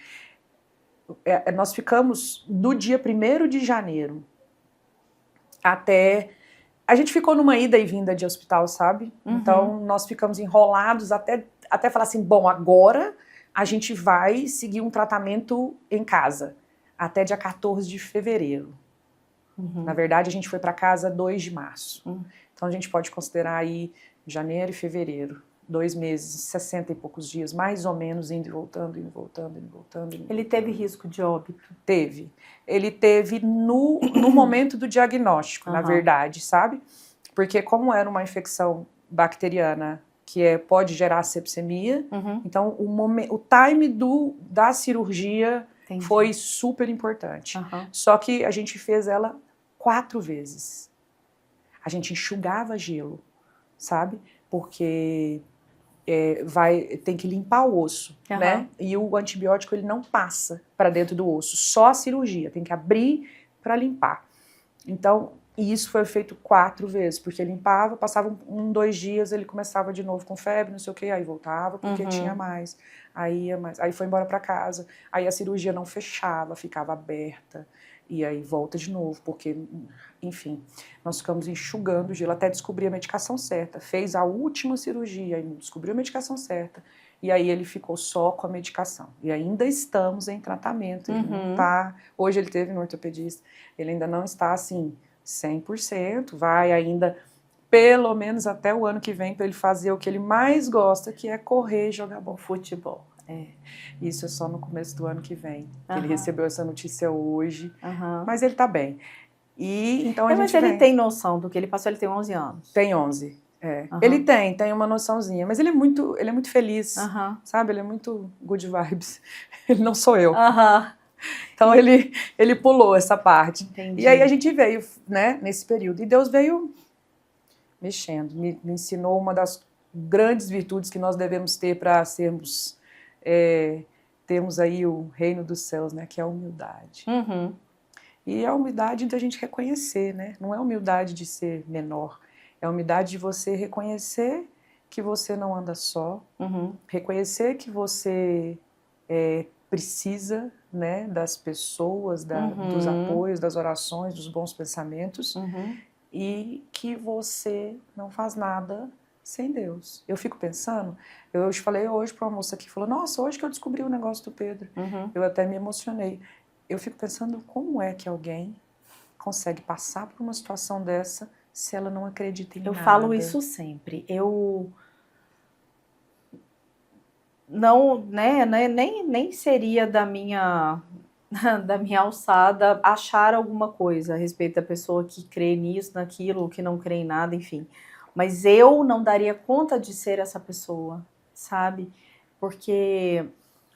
Nós ficamos do dia 1º de janeiro até... A gente ficou numa ida e vinda de hospital, sabe? Então, nós ficamos enrolados até falar assim, bom, agora a gente vai seguir um tratamento em casa, até dia 14 de fevereiro. Na verdade, a gente foi para casa 2 de março. Então, a gente pode considerar aí janeiro e fevereiro. 2 meses, 60 e poucos dias, mais ou menos, indo e voltando, indo e voltando, indo e voltando. Ele teve risco de óbito? Teve. Ele teve no momento do diagnóstico, na verdade, sabe? Porque como era uma infecção bacteriana pode gerar sepsemia, então o time da cirurgia Entendi. foi super importante. Só que a gente fez ela 4 vezes. A gente enxugava gelo, sabe? Porque tem que limpar o osso, né? E o antibiótico ele não passa para dentro do osso, só a cirurgia, tem que abrir para limpar. Então, e isso foi feito 4 vezes, porque limpava, passava 2 dias, ele começava de novo com febre, não sei o que, aí voltava porque tinha mais, aí foi embora para casa, aí a cirurgia não fechava, ficava aberta, e aí volta de novo, porque, enfim, nós ficamos enxugando o gelo até descobrir a medicação certa, fez a última cirurgia, aí descobriu a medicação certa, e aí ele ficou só com a medicação, e ainda estamos em tratamento, ele não tá, hoje ele teve no ortopedista, ele ainda não está assim, 100%, vai ainda pelo menos até o ano que vem para ele fazer o que ele mais gosta, que é correr e jogar bom futebol. Isso é só no começo do ano que vem. Ele recebeu essa notícia hoje, mas ele tá bem. E então mas ele tem noção do que ele passou, ele tem 11 anos. Tem 11. Ele tem uma noçãozinha, mas ele é muito feliz, sabe? Ele é muito good vibes. Ele não sou eu. Então ele pulou essa parte. Entendi. E aí a gente veio, né, nesse período. E Deus veio mexendo, me ensinou uma das grandes virtudes que nós devemos ter para sermos, termos aí o reino dos céus, né, que é a humildade. E a humildade da gente reconhecer, né? Não é humildade de ser menor, é a humildade de você reconhecer que você não anda só, reconhecer que você precisa, né, das pessoas, dos apoios, das orações, dos bons pensamentos, e que você não faz nada sem Deus. Eu fico pensando, eu falei hoje para uma moça que falou, nossa, hoje que eu descobri o negócio do Pedro, eu até me emocionei. Eu fico pensando como é que alguém consegue passar por uma situação dessa se ela não acredita em nada. Eu falo isso sempre. Eu não, né, nem seria da minha alçada achar alguma coisa a respeito da pessoa que crê nisso, naquilo, que não crê em nada, enfim. Mas eu não daria conta de ser essa pessoa, sabe? Porque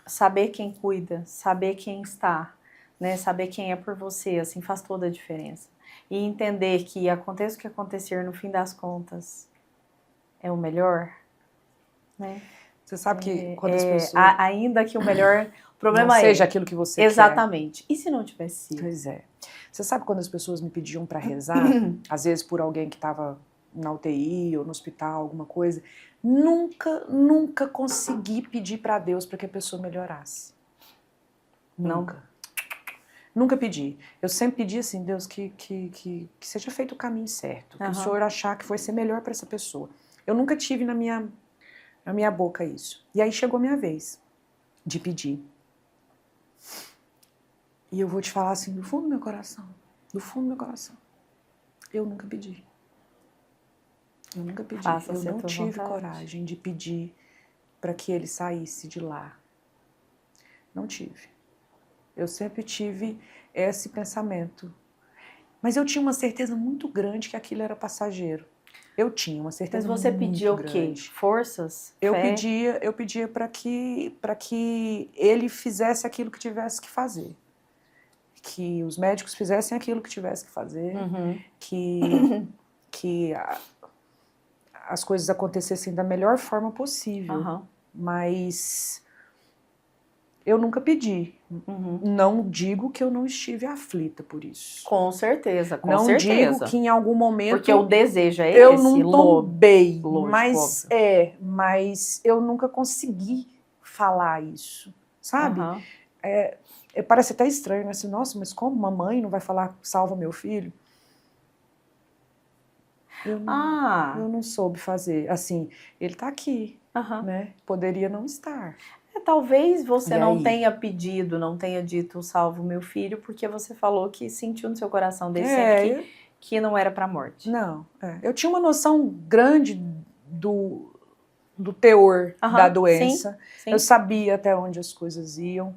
saber quem cuida, saber quem está, né, saber quem é por você, assim, faz toda a diferença. E entender que aconteça o que acontecer, no fim das contas, é o melhor, né? Você sabe que quando as pessoas... Ainda que o melhor... O problema não seja aquilo que você quer. Exatamente. E se não tivesse sido? Pois é. Você sabe quando as pessoas me pediam para rezar, às vezes por alguém que estava na UTI ou no hospital, alguma coisa, nunca consegui pedir para Deus para que a pessoa melhorasse. Nunca pedi. Eu sempre pedi assim, Deus, que seja feito o caminho certo, que o Senhor achar que vai ser melhor para essa pessoa. Eu nunca tive na minha boca isso. E aí chegou a minha vez de pedir. E eu vou te falar assim, do fundo do meu coração, eu nunca pedi. Eu nunca pedi. Eu não tive coragem de pedir para que ele saísse de lá. Não tive. Eu sempre tive esse pensamento. Mas eu tinha uma certeza muito grande que aquilo era passageiro. Eu tinha uma certeza muito grande. Mas você pedia o quê? Forças? Eu pedia para que ele fizesse aquilo que tivesse que fazer. Que os médicos fizessem aquilo que tivesse que fazer. Que as coisas acontecessem da melhor forma possível. Mas eu nunca pedi. Não digo que eu não estive aflita por isso. Com certeza, com não certeza. Não digo que em algum momento... Porque o desejo é esse, eu não tombei, lógico, mas eu nunca consegui falar isso, sabe? Parece até estranho, né? Assim, nossa, mas como uma mãe não vai falar salva meu filho? Eu não soube fazer. Assim, ele tá aqui, né? Poderia não estar. Talvez você não tenha pedido, não tenha dito salvo meu filho, porque você falou que sentiu no seu coração desde sempre que não era para morte. Não, eu tinha uma noção grande do teor da doença. Sim. Eu sabia até onde as coisas iam,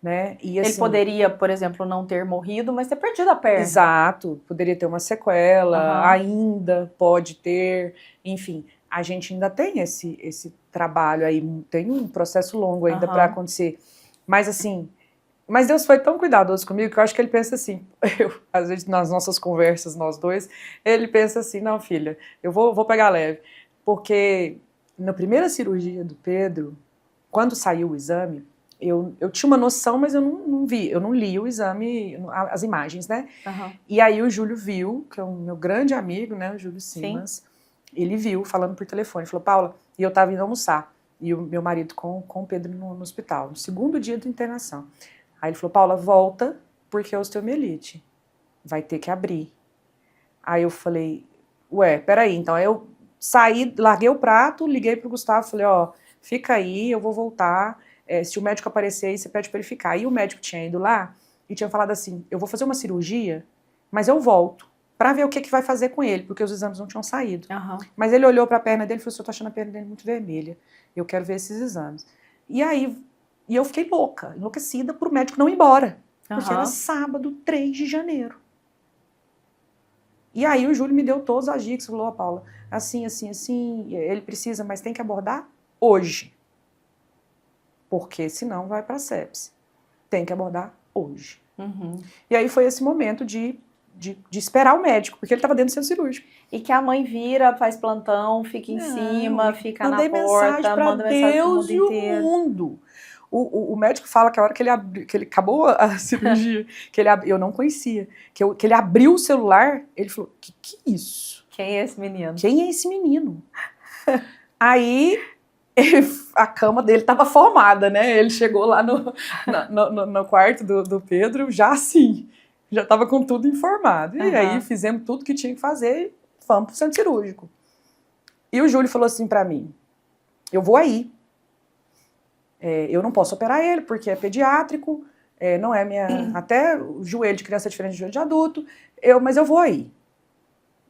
né? E, Ele assim, poderia, por exemplo, não ter morrido, mas ter perdido a perna. exato, poderia ter uma sequela, Aham. ainda pode ter, enfim, a gente ainda tem esse trabalho aí, tem um processo longo ainda para Aham. acontecer. Mas assim, mas Deus foi tão cuidadoso comigo que eu acho que ele pensa assim, às vezes nas nossas conversas, nós dois, ele pensa assim, não, filha, eu vou pegar leve. Porque na primeira cirurgia do Pedro, quando saiu o exame, eu tinha uma noção, mas eu não vi, eu não li o exame, as imagens, né? Aham. E aí o Júlio viu, que é o meu grande amigo, né, o Júlio Simas, ele viu falando por telefone, falou, Paula, e eu tava indo almoçar, e o meu marido com o Pedro no hospital, no segundo dia da internação. Aí ele falou, Paula, volta, porque é osteomielite, vai ter que abrir. Aí eu falei, ué, peraí, então aí eu saí, larguei o prato, liguei pro Gustavo, falei, ó, fica aí, eu vou voltar, se o médico aparecer aí, você pede pra ele ficar. Aí o médico tinha ido lá e tinha falado assim, eu vou fazer uma cirurgia, mas eu volto, pra ver o que vai fazer com ele, porque os exames não tinham saído. Aham. Mas ele olhou pra perna dele e falou assim, eu tô achando a perna dele muito vermelha, eu quero ver esses exames. E aí, eu fiquei louca, enlouquecida pro médico não ir embora, porque era Aham. sábado, 3 de janeiro. E aí o Júlio me deu todas as dicas, falou, Paula, assim, assim, assim, ele precisa, mas tem que abordar hoje. Porque senão vai para sepse. Tem que abordar hoje. Uhum. E aí foi esse momento de esperar o médico, porque ele estava dentro do centro cirúrgico. E que a mãe vira, faz plantão, fica em cima, fica na Mandei mensagem porta, para manda mensagem pro Deus mundo e o inteiro. mundo. O médico fala que a hora que ele acabou a cirurgia, eu não conhecia, que ele abriu o celular, ele falou, que é isso? Quem é esse menino? Quem é esse menino? Aí a cama dele estava formada, né? Ele chegou lá no quarto do Pedro já assim, já estava com tudo informado. E aí fizemos tudo que tinha que fazer e fomos para o centro cirúrgico. E o Júlio falou assim para mim, eu vou aí. Eu não posso operar ele porque é pediátrico, não é minha... Até o joelho de criança é diferente do joelho de adulto, mas eu vou aí.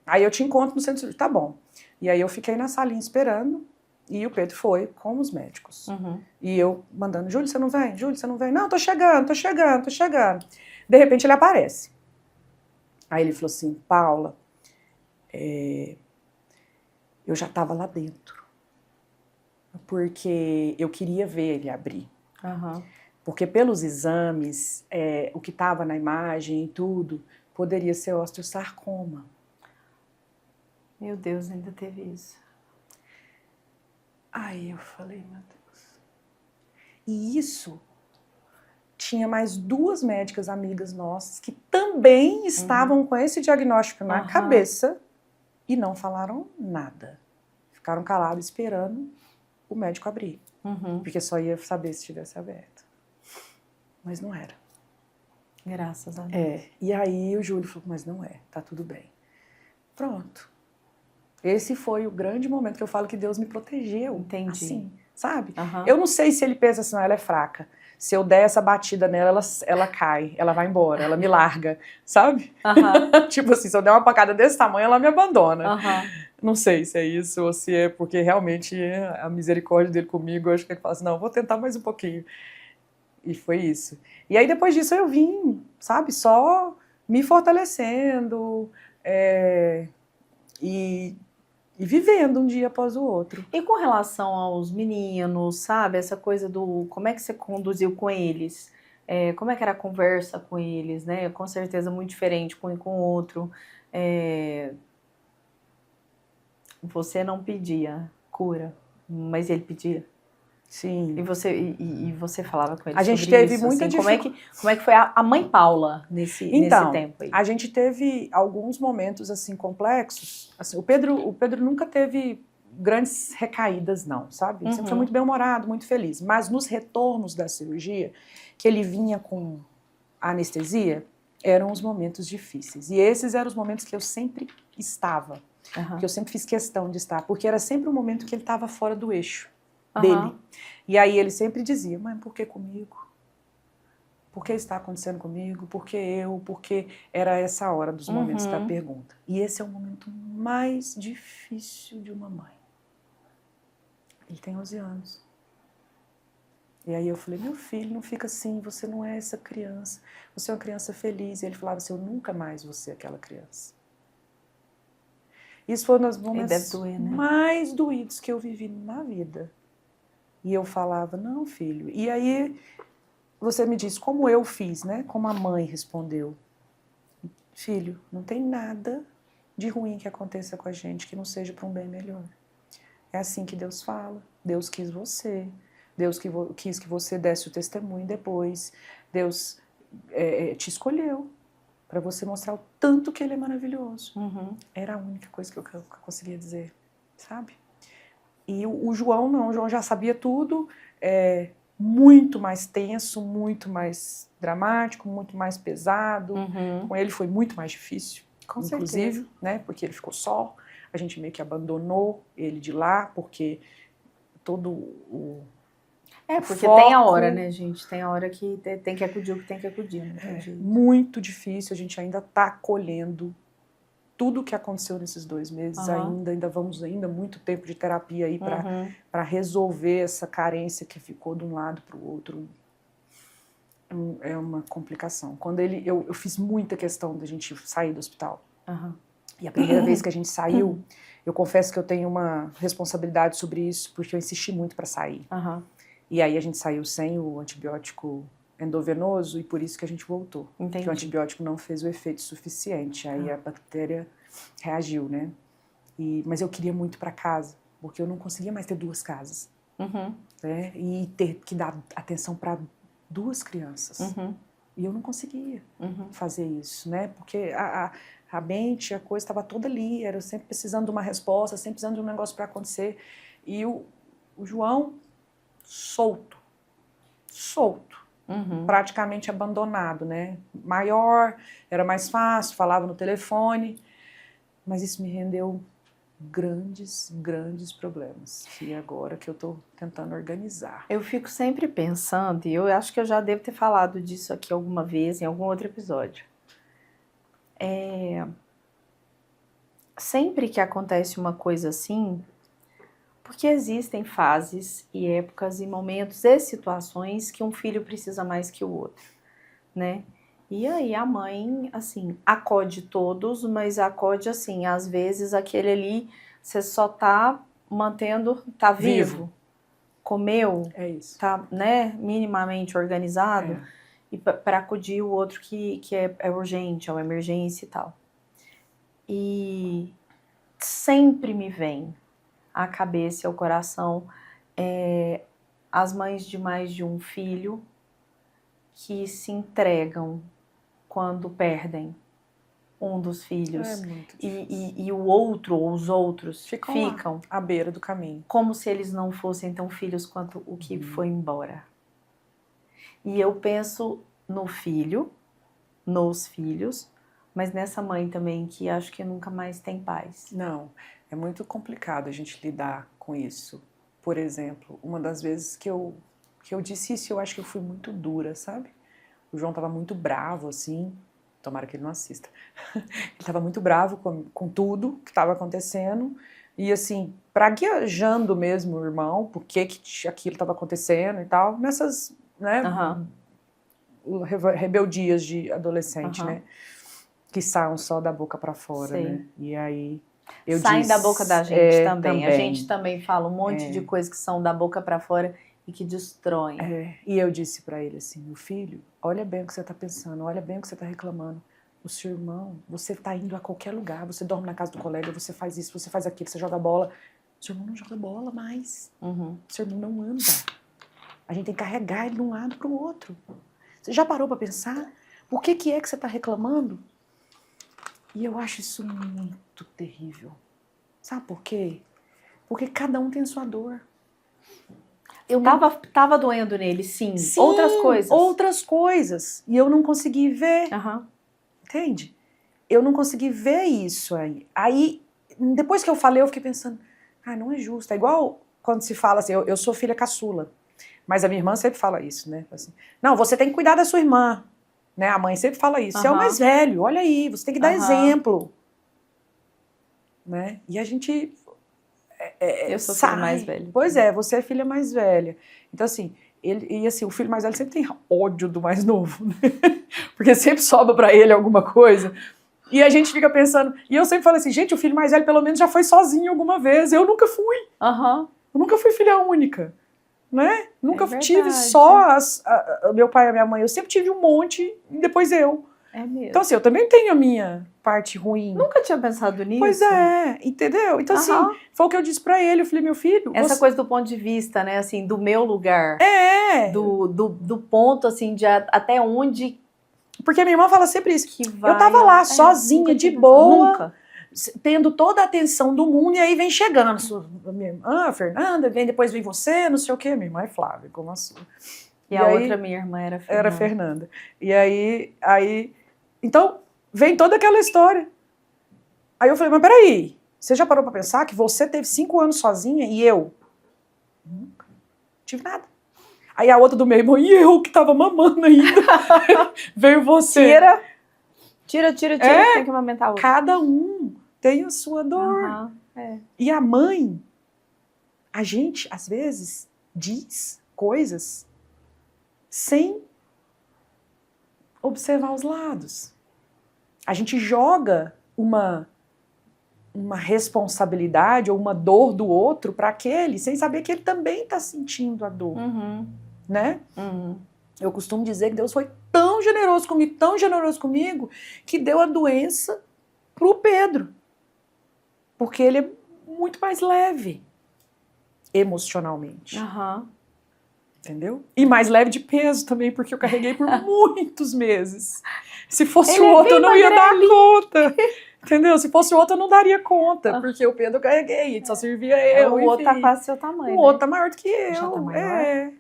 Aí eu te encontro no centro cirúrgico, tá bom. E aí eu fiquei na salinha esperando e o Pedro foi com os médicos. Uhum. E eu mandando, Júlio, você não vem? Júlio, você não vem? Não, tô chegando. De repente ele aparece. Aí ele falou assim, Paula, eu já estava lá dentro. Porque eu queria ver ele abrir. Uhum. Porque pelos exames, o que estava na imagem e tudo, poderia ser osteosarcoma. Meu Deus, ainda teve isso. Aí eu falei, meu Deus. E isso, tinha mais 2 médicas amigas nossas que também estavam com esse diagnóstico na cabeça e não falaram nada. Ficaram calados esperando o médico abrir. Porque só ia saber se tivesse aberto. Mas não era. Graças a Deus. E aí o Júlio falou, mas não é, tá tudo bem. Pronto. Esse foi o grande momento que eu falo que Deus me protegeu. Entendi. Assim, sabe? Uhum. Eu não sei se ele pensa assim, não, ela é fraca. Se eu der essa batida nela, ela cai, ela vai embora, ela me larga, sabe? Uhum. Tipo assim, se eu der uma pancada desse tamanho, ela me abandona. Uhum. Não sei se é isso ou se é porque realmente a misericórdia dele comigo, eu acho que ele fala assim, não, vou tentar mais um pouquinho. E foi isso. E aí depois disso eu vim, sabe, só me fortalecendo e vivendo um dia após o outro. E com relação aos meninos, sabe, essa coisa do como é que você conduziu com eles? Como é que era a conversa com eles, né? Com certeza muito diferente com um e com o outro. Você não pedia cura, mas ele pedia. Sim. E você falava com ele a gente sobre teve isso, muita assim, como é que foi a mãe Paula nesse tempo aí? A gente teve alguns momentos assim complexos. Assim, o Pedro nunca teve grandes recaídas, não, sabe? Ele sempre foi muito bem-humorado, muito feliz. Mas nos retornos da cirurgia, que ele vinha com a anestesia, eram os momentos difíceis. E esses eram os momentos que eu sempre estava, que eu sempre fiz questão de estar, porque era sempre um momento que ele estava fora do eixo dele. E aí ele sempre dizia, mãe, por que comigo? Por que está acontecendo comigo? Por que eu? Porque era essa hora dos momentos da pergunta. E esse é o momento mais difícil de uma mãe. Ele tem 11 anos. E aí eu falei, meu filho, não fica assim, você não é essa criança, você é uma criança feliz. E ele falava assim, eu nunca mais vou ser aquela criança. Isso foi um dos momentos doer, né? mais doídos que eu vivi na vida. E eu falava, não, filho. E aí você me diz, como eu fiz, né? Como a mãe respondeu. Filho, não tem nada de ruim que aconteça com a gente que não seja para um bem melhor. É assim que Deus fala. Deus quis você. Deus quis que você desse o testemunho depois. Deus te escolheu para você mostrar o tanto que Ele é maravilhoso. Era a única coisa que eu conseguia dizer, sabe? E o João não, o João já sabia tudo, muito mais tenso, muito mais dramático, muito mais pesado. Com ele foi muito mais difícil, Com inclusive, certeza. né? Porque ele ficou só, a gente meio que abandonou ele de lá, porque todo o porque foco, tem a hora, né, gente? Tem a hora que tem que acudir o que tem que acudir. Não tem jeito. Muito difícil, a gente ainda está colhendo tudo o que aconteceu nesses 2 meses, ainda vamos muito tempo de terapia aí para resolver essa carência que ficou de um lado para o outro. É uma complicação. Quando eu fiz muita questão da gente sair do hospital. E a primeira vez que a gente saiu, eu confesso que eu tenho uma responsabilidade sobre isso, porque eu insisti muito para sair. E aí a gente saiu sem o antibiótico endovenoso e por isso que a gente voltou. Entendi. Porque o antibiótico não fez o efeito suficiente, aí a bactéria reagiu, né? Mas eu queria muito para casa, porque eu não conseguia mais ter 2 casas. Né? E ter que dar atenção para 2 crianças. E eu não conseguia fazer isso, né? Porque a mente, a coisa estava toda ali, era sempre precisando de uma resposta, sempre precisando de um negócio para acontecer. E o João, solto, praticamente abandonado, né? Maior, era mais fácil, falava no telefone, mas isso me rendeu grandes problemas. E agora que eu estou tentando organizar. Eu fico sempre pensando, e eu acho que eu já devo ter falado disso aqui alguma vez, em algum outro episódio. Sempre que acontece uma coisa assim, porque existem fases e épocas e momentos e situações que um filho precisa mais que o outro, né? E aí a mãe, assim, acode todos, mas acode assim, às vezes aquele ali, você só tá mantendo, tá vivo. Comeu, tá, né, minimamente organizado, e para acudir o outro que é urgente, é uma emergência e tal. E sempre me vem à cabeça e ao coração as mães de mais de um filho que se entregam quando perdem um dos filhos e o outro ou os outros ficam à beira do caminho, como se eles não fossem tão filhos quanto o que foi embora. E eu penso no filho, nos filhos, mas nessa mãe também que acho que nunca mais tem paz. Não, é muito complicado a gente lidar com isso. Por exemplo, uma das vezes que eu disse isso, eu acho que eu fui muito dura, sabe? O João estava muito bravo, assim, tomara que ele não assista. Ele estava muito bravo com tudo que estava acontecendo e, assim, praguejando mesmo o irmão, por que aquilo estava acontecendo e tal, nessas, né, rebeldias de adolescente, né, que saem só da boca para fora, né, e aí eu saem da boca da gente também. A gente também fala um monte de coisas que são da boca para fora e que destroem. E eu disse para ele assim, meu filho, olha bem o que você está pensando, olha bem o que você está reclamando. O seu irmão, você está indo a qualquer lugar, você dorme na casa do colega, você faz isso, você faz aquilo, você joga bola. O seu irmão não joga bola mais. O seu irmão não anda. A gente tem que carregar ele de um lado para o outro. Você já parou para pensar? Por que é que você está reclamando? E eu acho isso muito terrível. Sabe por quê? Porque cada um tem sua dor. Eu tava doendo nele, sim. Outras coisas. E eu não consegui ver. Entende? Eu não consegui ver isso aí. Aí, depois que eu falei, eu fiquei pensando, não é justo. É igual quando se fala assim, eu sou filha caçula. Mas a minha irmã sempre fala isso, né? Assim, não, você tem que cuidar da sua irmã. Né? A mãe sempre fala isso. Você é o mais velho, olha aí, você tem que dar exemplo. Né? E a gente... eu sou filha mais velha. Pois é, você é filha mais velha. Então, assim, E assim, o filho mais velho sempre tem ódio do mais novo, né? Porque sempre sobra pra ele alguma coisa. E a gente fica pensando... E eu sempre falo assim, gente, o filho mais velho pelo menos já foi sozinho alguma vez. Eu nunca fui. Aham. Eu nunca fui filha única, né? Nunca É tive verdade. só meu pai e a minha mãe. Eu sempre tive um monte e depois eu. É mesmo. Então assim, eu também tenho a minha parte ruim. Nunca tinha pensado nisso. Pois é, entendeu? Então assim, Aham. foi o que eu disse pra ele. Eu falei, meu filho... Essa coisa do ponto de vista, né, assim, do meu lugar. É. Do ponto, assim, de até onde Porque minha irmã fala sempre isso. que vai... Eu tava lá, nunca sozinha, tinha de pensado. boa, Nunca. tendo toda a atenção do mundo, e aí vem chegando. A minha irmã, a Fernanda, depois vem você, não sei o quê. Minha irmã é Flávia, como a sua. E a outra, minha irmã, era Fernanda. Era Fernanda. E aí... Então, vem toda aquela história. Aí eu falei, mas peraí, você já parou pra pensar que você teve 5 anos sozinha e eu? Nunca. Tive nada. Aí a outra do meu irmão, e eu que tava mamando ainda. Veio você. Tira, tem que amamentar a outra. Cada um tem a sua dor. Aham, é. E a mãe, a gente, às vezes, diz coisas sem observar os lados. A gente joga uma responsabilidade ou uma dor do outro para aquele, sem saber que ele também está sentindo a dor, né? Eu costumo dizer que Deus foi tão generoso comigo, que deu a doença pro Pedro. Porque ele é muito mais leve emocionalmente. Entendeu? E mais leve de peso também, porque eu carreguei por muitos meses. Se fosse o outro, eu não ia dar conta. Entendeu? Se fosse o outro, eu não daria conta, porque o Pedro eu carreguei, só servia eu. O outro tá quase seu tamanho. O outro tá maior do que eu. Já tá maior.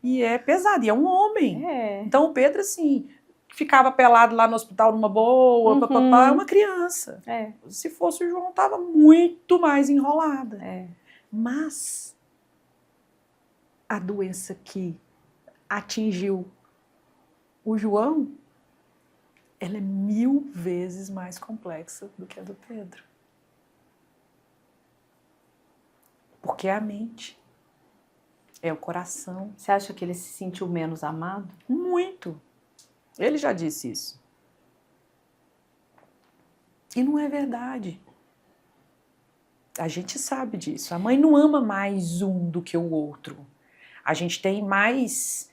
E é pesado, e é um homem. É. Então o Pedro, assim, ficava pelado lá no hospital numa boa, é uma criança. É. Se fosse o João, tava muito mais enrolada. É. Mas a doença que atingiu o João, ela é 1000 vezes mais complexa do que a do Pedro. Porque é a mente, é o coração. Você acha que ele se sentiu menos amado? Muito. Ele já disse isso. E não é verdade. A gente sabe disso. A mãe não ama mais um do que o outro. A gente tem mais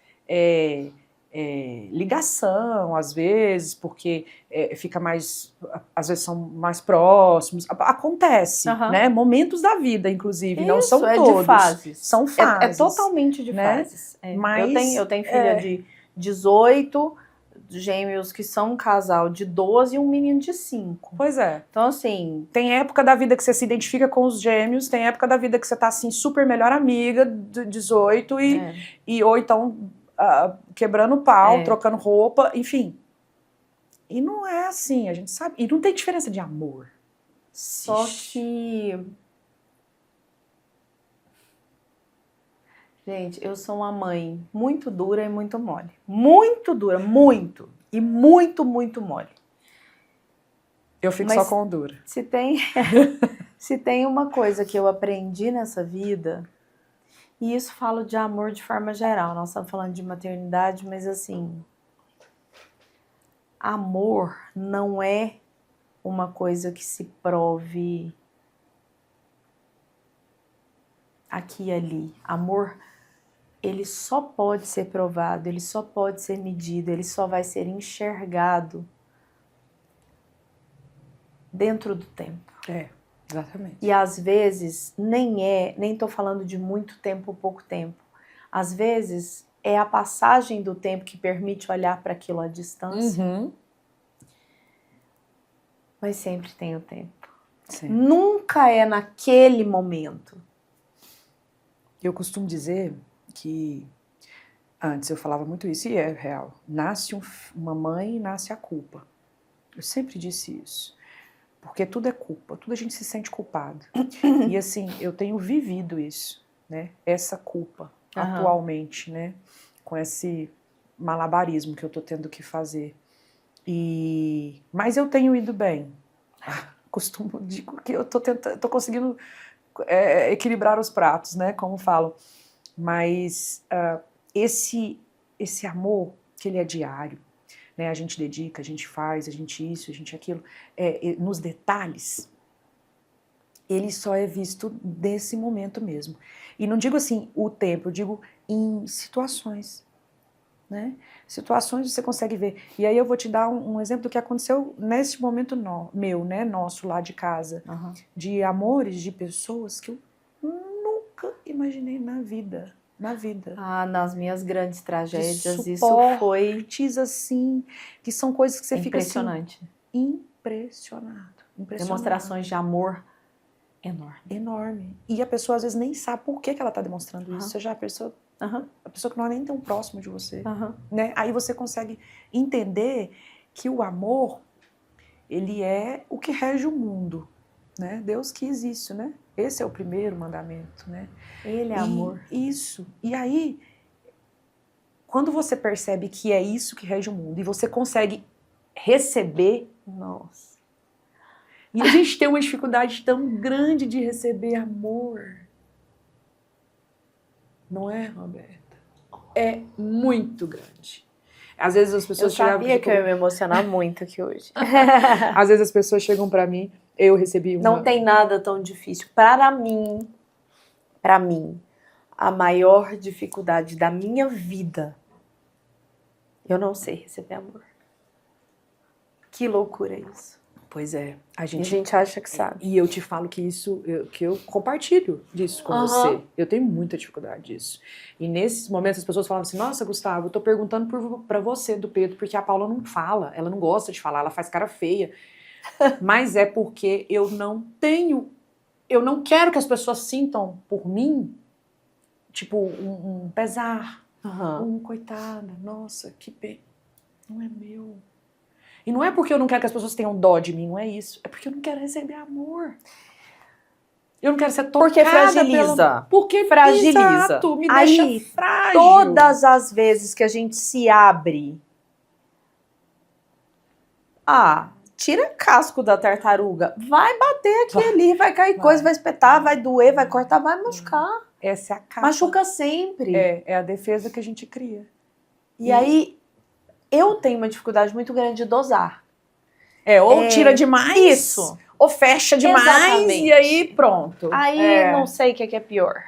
ligação, às vezes, porque fica mais... Às vezes são mais próximos. Acontece, né? Momentos da vida, inclusive. Isso, não são é todos. De fases. São fases. É totalmente de né? fases. É. Mas, eu tenho filha de 18... gêmeos que são um casal de 12 e um menino de 5. Pois é. Então, assim... Tem época da vida que você se identifica com os gêmeos, tem época da vida que você tá, assim, super melhor amiga, de 18, ou então quebrando pau, trocando roupa, enfim. E não é assim, a gente sabe. E não tem diferença de amor. Só que... Gente, eu sou uma mãe muito dura e muito mole. Muito dura, muito. E muito, muito mole. Eu fico só com o dura. Se tem uma coisa que eu aprendi nessa vida, e isso falo de amor de forma geral, nós estamos falando de maternidade, mas assim, amor não é uma coisa que se prove aqui e ali. Amor, ele só pode ser provado, ele só pode ser medido, ele só vai ser enxergado dentro do tempo. Exatamente. E às vezes nem tô falando de muito tempo ou pouco tempo. Às vezes é a passagem do tempo que permite olhar para aquilo à distância. Mas sempre tem o tempo. Sim. Nunca é naquele momento. Eu costumo dizer que antes eu falava muito isso, e é real. Nasce uma mãe e nasce a culpa. Eu sempre disse isso. Porque tudo é culpa, tudo a gente se sente culpado. E assim, eu tenho vivido isso, né? Essa culpa, atualmente, né? Com esse malabarismo que eu tô tendo que fazer. Mas eu tenho ido bem. Costumo dizer que eu tô conseguindo equilibrar os pratos, né? Como falo. Mas esse amor, que ele é diário, né? A gente dedica, a gente faz, a gente isso, a gente aquilo, nos detalhes, ele só é visto nesse momento mesmo. E não digo assim o tempo, eu digo em situações, né? Situações você consegue ver. E aí eu vou te dar um exemplo do que aconteceu nesse momento meu, né? Nosso lá de casa, de amores, de pessoas que eu nunca imaginei na vida. Nas minhas grandes tragédias, isso foi assim, que são coisas que você impressionante. Fica assim, impressionado. Demonstrações de amor enorme. E a pessoa às vezes nem sabe por que ela está demonstrando isso. Você já pensou? A pessoa que não é nem tão próxima de você, né? Aí você consegue entender que o amor, ele é o que rege o mundo, né? Deus quis isso, né? Esse é o primeiro mandamento, né? Ele é amor. Isso. E aí, quando você percebe que é isso que rege o mundo e você consegue receber, nossa. E a gente tem uma dificuldade tão grande de receber amor. Não é, Roberta? É muito grande. Às vezes as pessoas chegam... Eu sabia que eu ia me emocionar muito aqui hoje. Às vezes as pessoas chegam pra mim, eu recebi uma... Não tem nada tão difícil. Para mim, a maior dificuldade da minha vida, eu não sei receber amor. Que loucura isso. Pois é. A gente acha que sabe. E eu te falo que isso, que eu compartilho disso com você. Eu tenho muita dificuldade disso. E nesses momentos as pessoas falam assim, nossa, Gustavo, eu tô perguntando pra você do Pedro, porque a Paula não fala, ela não gosta de falar, ela faz cara feia. Mas é porque eu não quero que as pessoas sintam por mim, tipo, um pesar. Coitada, nossa, que pena. Não é meu. E não é porque eu não quero que as pessoas tenham dó de mim, não é isso. É porque eu não quero receber amor. Eu não quero ser tocada. Porque fragiliza. Porque fragiliza. Exato, me deixa frágil. Todas as vezes que a gente se abre... tira casco da tartaruga. Vai bater aqui ali, vai cair coisa, vai espetar, vai doer, vai cortar, vai machucar. Essa é a capa. Machuca sempre. É a defesa que a gente cria. E aí... Eu tenho uma dificuldade muito grande de dosar. Ou tira demais, isso. Ou fecha demais, exatamente. E aí pronto. Aí não sei o que é pior.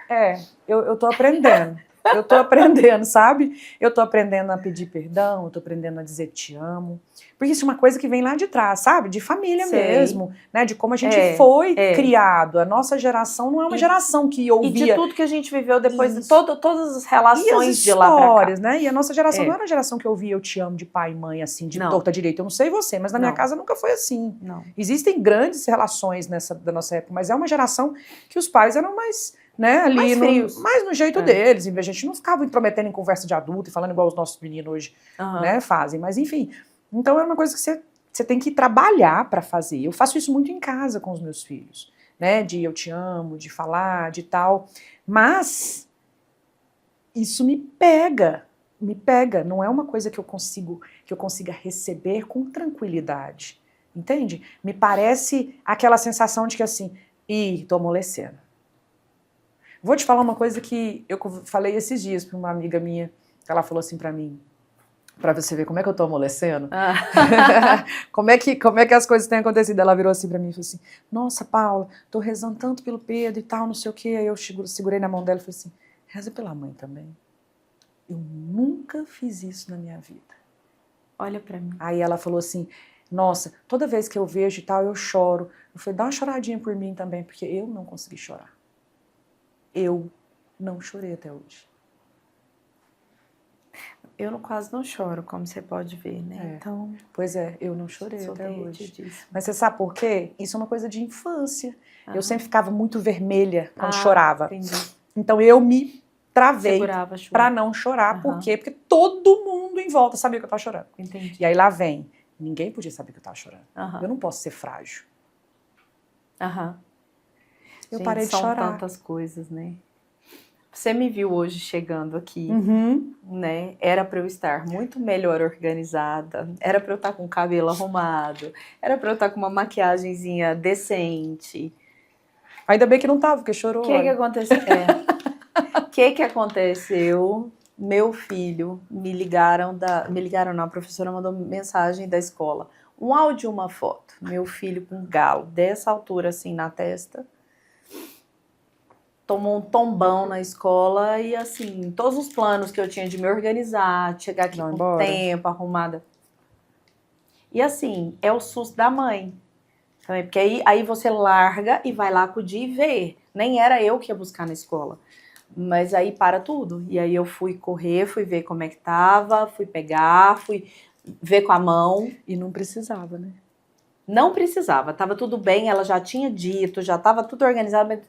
Eu tô aprendendo. Eu tô aprendendo, sabe? Eu tô aprendendo a pedir perdão, eu tô aprendendo a dizer te amo. Porque isso é uma coisa que vem lá de trás, sabe? De família mesmo, né? De como a gente foi criado. A nossa geração não é uma geração que ouvia... E de tudo que a gente viveu depois de todas as relações de lá pra cá. Né? E a nossa geração não era a geração que ouvia eu te amo de pai e mãe, assim, de torta direita. Eu não sei você, mas na minha casa nunca foi assim. Não. Existem grandes relações da nossa época, mas é uma geração que os pais eram mais... Né, ali mais frios. Mais no jeito deles. A gente não ficava intrometendo em conversa de adulto e falando igual os nossos meninos hoje né, fazem. Mas enfim, então é uma coisa que você tem que trabalhar para fazer. Eu faço isso muito em casa com os meus filhos, né, de eu te amo, de falar, de tal. Mas isso me pega. Não é uma coisa que eu consiga receber com tranquilidade. Entende? Me parece aquela sensação de que assim, tô amolecendo. Vou te falar uma coisa que eu falei esses dias para uma amiga minha, que ela falou assim para mim, para você ver como é que eu tô amolecendo, como é que as coisas têm acontecido. Ela virou assim para mim e falou assim, nossa, Paula, tô rezando tanto pelo Pedro e tal, não sei o quê. Aí eu segurei na mão dela e falei assim, reza pela mãe também. Eu nunca fiz isso na minha vida. Olha para mim. Aí ela falou assim, nossa, toda vez que eu vejo e tal, eu choro. Eu falei, dá uma choradinha por mim também, porque eu não consegui chorar. Eu não chorei até hoje. Eu quase não choro, como você pode ver, né? Então, pois eu não chorei até hoje. Mas você sabe por quê? Isso é uma coisa de infância. Eu sempre ficava muito vermelha quando chorava. Entendi. Então eu me travei para não chorar. Por quê? Porque todo mundo em volta sabia que eu estava chorando. Entendi. E aí lá vem. Ninguém podia saber que eu estava chorando. Eu não posso ser frágil. Eu parei de chorar. São tantas coisas, né? Você me viu hoje chegando aqui, né? Era para eu estar muito melhor organizada, era para eu estar com o cabelo arrumado, era para eu estar com uma maquiagenzinha decente. Ainda bem que não tava, porque chorou. O que aconteceu? O que aconteceu? meu filho, me ligaram não, a professora mandou mensagem da escola. Um áudio e uma foto. Meu filho com um galo, dessa altura assim na testa. Tomou um tombão na escola e assim, todos os planos que eu tinha de me organizar, de chegar aqui Não, com embora. tempo, arrumada. E assim, é o susto da mãe. Também, porque aí você larga e vai lá acudir e ver. Nem era eu que ia buscar na escola. Mas aí para tudo. E aí eu fui correr, fui ver como é que tava, fui pegar, fui ver com a mão. E não precisava, né? Não precisava, tava tudo bem, ela já tinha dito, já tava tudo organizado,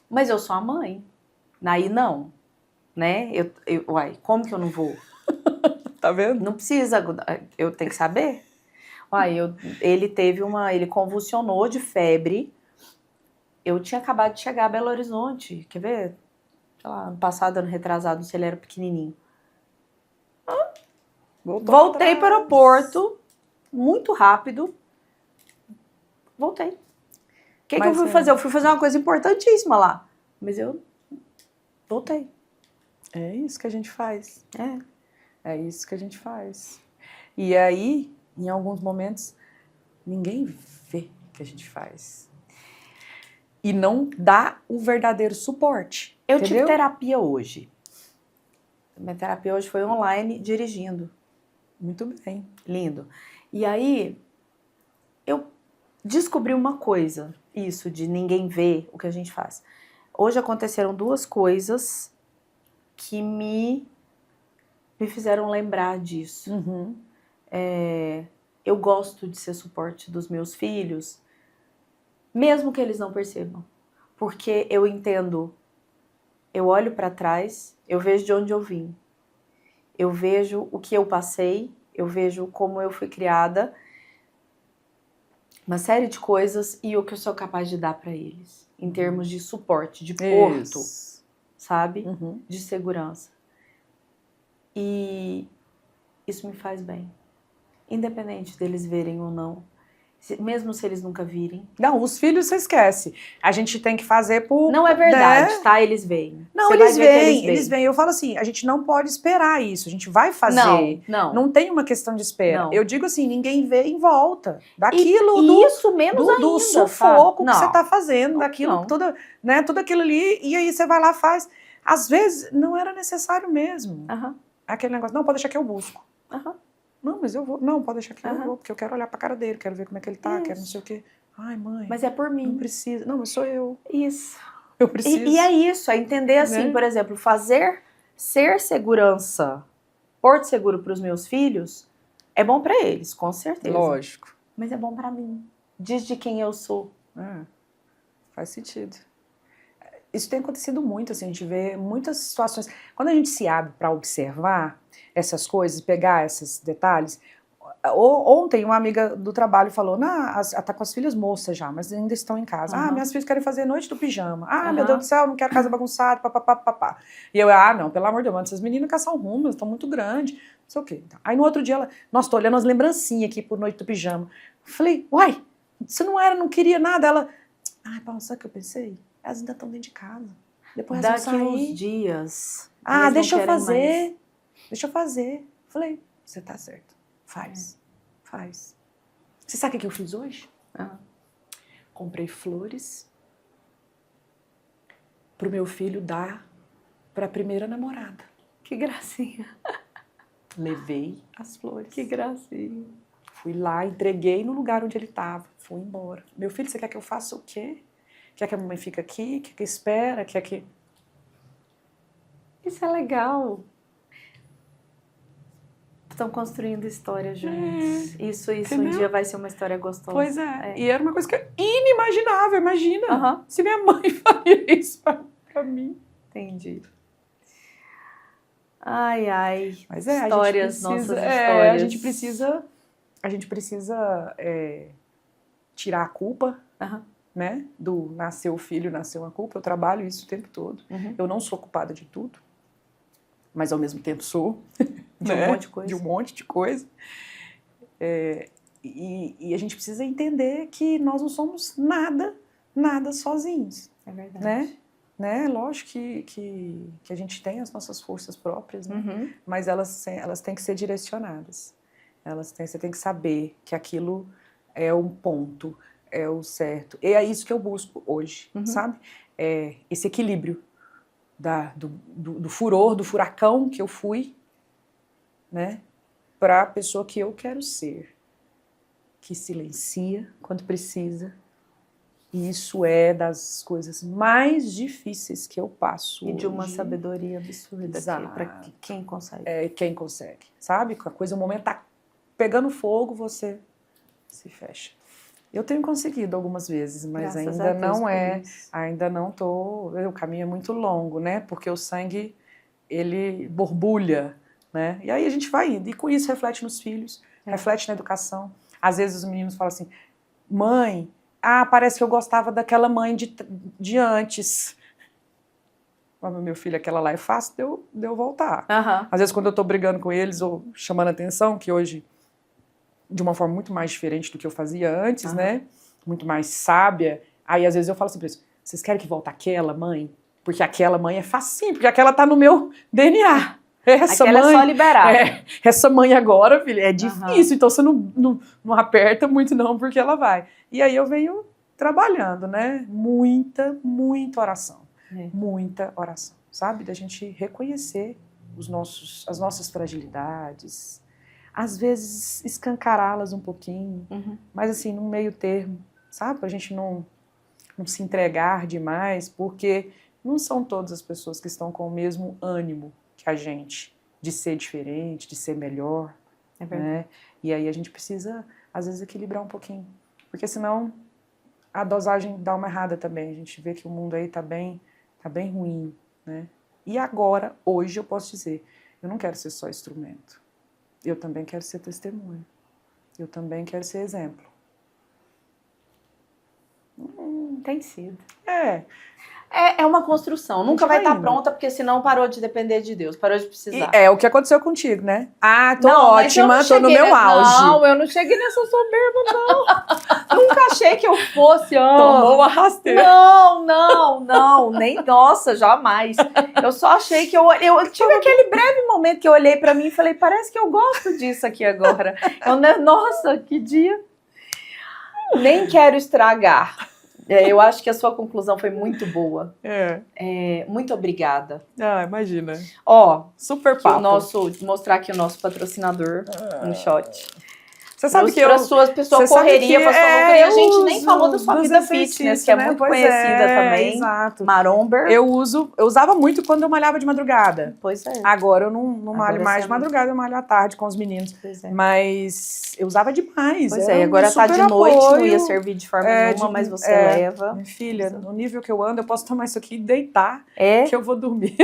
mas eu sou a mãe. Aí não, né? Uai, como que eu não vou? Tá vendo? Não precisa, eu tenho que saber. Uai, ele convulsionou de febre. Eu tinha acabado de chegar a Belo Horizonte, quer ver? Sei lá, ano passado, ano retrasado, se ele era pequenininho. Voltei para o aeroporto, muito rápido. Voltei. O que eu fui fazer? Eu fui fazer uma coisa importantíssima lá. Mas eu voltei. É isso que a gente faz. É isso que a gente faz. E aí, em alguns momentos, ninguém vê o que a gente faz. E não dá o verdadeiro suporte. Eu entendeu? tive terapia hoje. Minha terapia hoje foi online, dirigindo. Muito bem. Lindo. E aí, eu descobri uma coisa, isso de ninguém ver o que a gente faz. Hoje aconteceram duas coisas que me fizeram lembrar disso. Uhum. Eu gosto de ser suporte dos meus filhos, mesmo que eles não percebam. Porque eu entendo, eu olho para trás, eu vejo de onde eu vim. Eu vejo o que eu passei, eu vejo como eu fui criada, uma série de coisas e o que eu sou capaz de dar para eles, em termos de suporte, de porto, sabe? Uhum. De segurança. E isso me faz bem, independente deles verem ou não, mesmo se eles nunca virem. Não, os filhos você esquece. A gente tem que fazer por... Não é verdade, tá? Eles veem. Não, Você eles vai ver que vêm, eles vêm. Eu falo assim, a gente não pode esperar isso, a gente vai fazer. Não. Não tem uma questão de espera. Não. Eu digo assim, ninguém vê em volta daquilo isso menos ainda, do sufoco sabe? que você tá fazendo, Não, daquilo, não. Tudo aquilo ali, e aí você vai lá e faz. Às vezes, não era necessário mesmo. Aquele negócio, não, pode deixar que eu busco. Não, mas eu vou. Não, pode deixar que eu vou, porque eu quero olhar pra cara dele, quero ver como é que ele tá, quero não sei o quê. Ai, mãe. Mas é por mim. Não precisa. Não, mas sou eu. Isso. Eu preciso. E é isso, é entender assim, Né? por exemplo, ser segurança, porto seguro para os meus filhos, é bom para eles, com certeza. Lógico. Mas é bom para mim. Diz de quem eu sou. Faz sentido. Isso tem acontecido muito, assim, a gente vê muitas situações. Quando a gente se abre para observar essas coisas, pegar esses detalhes. Ontem uma amiga do trabalho falou, tá com as filhas moças já, mas ainda estão em casa. Minhas filhas querem fazer noite do pijama. Meu Deus do céu, não quero casa bagunçada, papapá. E eu, não, pelo amor de Deus, essas meninas caçam rumo, estão muito grandes, não sei o quê. Aí no outro dia ela, nossa, tô olhando as lembrancinhas aqui por noite do pijama. Falei, uai, você não queria nada? Ela, Paulo, sabe o que eu pensei? Elas ainda estão dentro de casa. Depois elas vão sair. Daqui uns dias. Deixa eu fazer. Falei, você tá certo. Faz. Você sabe o que eu fiz hoje? Comprei flores pro meu filho dar pra primeira namorada. Que gracinha. Levei as flores. Que gracinha. Fui lá, entreguei no lugar onde ele tava. Fui embora. Meu filho, você quer que eu faça o quê? Quer que a mamãe fique aqui? Quer que espera? Quer que... Isso é legal. Estão construindo história juntos. Isso um dia vai ser uma história gostosa. Pois é. E era uma coisa que é inimaginável, imagina. Uhum. Se minha mãe faria isso pra mim. Entendi. Ai, ai. Mas histórias, nossas histórias. A gente precisa tirar a culpa, né? Do nasceu o filho, nasceu a culpa. Eu trabalho isso o tempo todo. Eu não sou culpada de tudo, mas ao mesmo tempo sou. De um monte de coisa. De um monte de coisa. E a gente precisa entender que nós não somos nada sozinhos. É verdade. Né? né? Lógico que a gente tem as nossas forças próprias, né? Mas elas têm que ser direcionadas. Você tem que saber que aquilo é um ponto, é o certo. E é isso que eu busco hoje, sabe? É esse equilíbrio do furor, do furacão que eu fui, né? Para a pessoa que eu quero ser, que silencia quando precisa. E isso é das coisas mais difíceis que eu passo E de uma hoje. sabedoria absurda para quem consegue. É, quem consegue, sabe? O momento tá pegando fogo, você se fecha. Eu tenho conseguido algumas vezes, mas Graças ainda a Deus não por isso. ainda não tô, o caminho é muito longo, né? Porque o sangue, ele borbulha, né? E aí a gente vai indo, e com isso reflete nos filhos, reflete na educação. Às vezes os meninos falam assim, mãe, parece que eu gostava daquela mãe de antes. Mas meu filho, aquela lá é fácil de eu voltar. Às vezes quando eu tô brigando com eles ou chamando atenção, que hoje de uma forma muito mais diferente do que eu fazia antes, né? Muito mais sábia. Aí, às vezes, eu falo assim pra eles, vocês querem que volte aquela mãe? Porque aquela mãe é facinho, porque aquela tá no meu DNA. Aquela é só liberar. Essa mãe agora, filha, é difícil, então você não aperta muito não, porque ela vai. E aí eu venho trabalhando, né? Muita oração. Muita oração, sabe? Da gente reconhecer as nossas fragilidades, às vezes escancará-las um pouquinho, mas assim, num meio termo, sabe? Pra gente não se entregar demais, porque não são todas as pessoas que estão com o mesmo ânimo que a gente, de ser diferente, de ser melhor, né? E aí a gente precisa, às vezes, equilibrar um pouquinho, porque senão a dosagem dá uma errada também, a gente vê que o mundo aí tá bem ruim, né? E agora, hoje, eu posso dizer, eu não quero ser só instrumento. Eu também quero ser testemunha. Eu também quero ser exemplo. Tem sido. É uma construção. Nunca vai estar pronta, porque senão parou de depender de Deus, parou de precisar. E é o que aconteceu contigo, né? Tô ótima, tô no meu auge. Não, eu não cheguei nessa soberba, não. Nunca achei que eu fosse. Tomou uma rasteira. Não, nem, nossa, jamais. Eu só achei que eu tive aquele breve momento que eu olhei pra mim e falei, parece que eu gosto disso aqui agora. Nossa, que dia. Nem quero estragar. Eu acho que a sua conclusão foi muito boa. Muito obrigada. Imagina. Super papo. Mostrar aqui o nosso patrocinador, um shot. Você sabe que para sua pessoa correria, para sua loucura. A gente nem falou da sua vida fitness, que é muito conhecida também. Exato. Maromber. Eu usava muito quando eu malhava de madrugada. Pois é. Agora eu não malho mais de madrugada, eu malho à tarde com os meninos. Pois é. Mas eu usava demais. Pois é, e agora tá de noite, não ia servir de forma nenhuma, mas você leva. Minha filha, no nível que eu ando, eu posso tomar isso aqui e deitar, que eu vou dormir.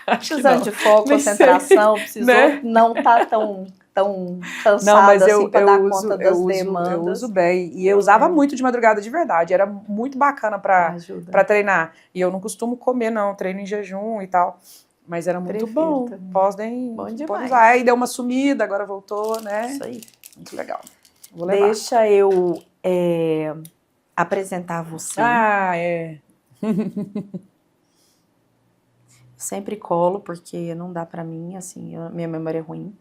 Precisando de foco, concentração, precisou não tá tão cansada assim para dar conta das demandas. Eu uso bem. E eu usava muito de madrugada de verdade. Era muito bacana para treinar. E eu não costumo comer, não. Treino em jejum e tal. Mas era muito bom. Podem usar. Aí deu uma sumida, agora voltou, né? Isso aí. Muito legal. Vou levar. Deixa eu apresentar você. Sempre colo, porque não dá para mim, assim, minha memória é ruim.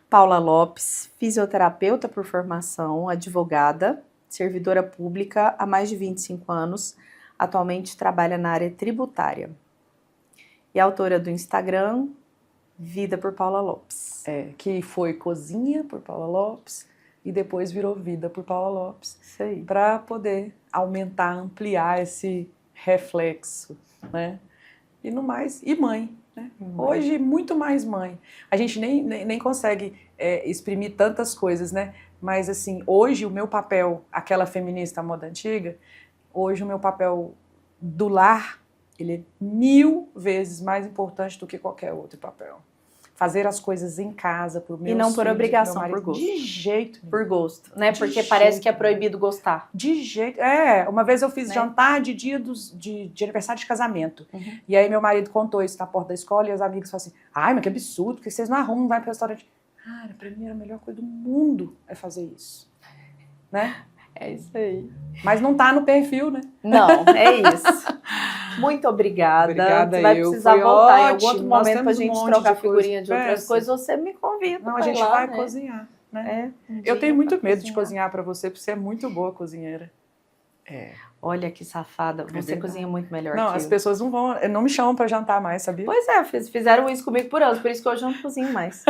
Paula Lopes, fisioterapeuta por formação, advogada, servidora pública há mais de 25 anos, atualmente trabalha na área tributária. E autora do Instagram, Vida por Paula Lopes. Que foi Cozinha por Paula Lopes e depois virou Vida por Paula Lopes. Isso aí. Para poder aumentar, ampliar esse reflexo, né? E no mais, e mãe. Né? Hoje, muito mais mãe. A gente nem consegue exprimir tantas coisas, né? Mas, assim, hoje o meu papel, aquela feminista à moda antiga, hoje o meu papel do lar, ele é 1000 vezes mais importante do que qualquer outro papel. Fazer as coisas em casa, por meus filhos, e não por obrigação, por gosto. De jeito nenhum. Por gosto, né? Porque parece que é proibido gostar. De jeito... uma vez eu fiz jantar de dia de aniversário de casamento. E aí meu marido contou isso na porta da escola e os amigos falaram assim, mas que absurdo, porque vocês não arrumam, não vai pro restaurante. Cara, pra mim era a melhor coisa do mundo fazer isso. Né? É isso aí. Mas não tá no perfil, né? Não, é isso. Muito obrigada. Obrigada, você vai eu. precisar Foi voltar em algum ótimo. outro Nós momento pra temos um gente monte trocar de coisa. figurinha de outras Peça. coisas. Você me convida. Não, a pra ir gente lá, vai né? cozinhar, né? Um Eu dia tenho muito pra medo de cozinhar pra você, porque você é muito boa cozinheira. Olha que safada. Você verdade. cozinha muito melhor Não, que as eu. pessoas não me chamam pra jantar mais, sabia? Pois é, fizeram isso comigo por anos, por isso que hoje eu não cozinho mais.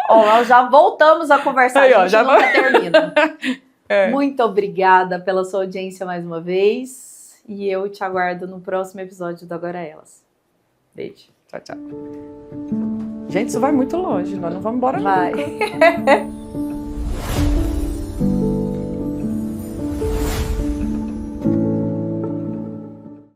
Ó, nós já voltamos a conversar, Aí, ó, a gente já nunca termina. É. Muito obrigada pela sua audiência mais uma vez. E eu te aguardo no próximo episódio do Agora Elas. Beijo. Tchau, tchau. Gente, isso vai muito longe, nós não vamos embora Vai. nunca.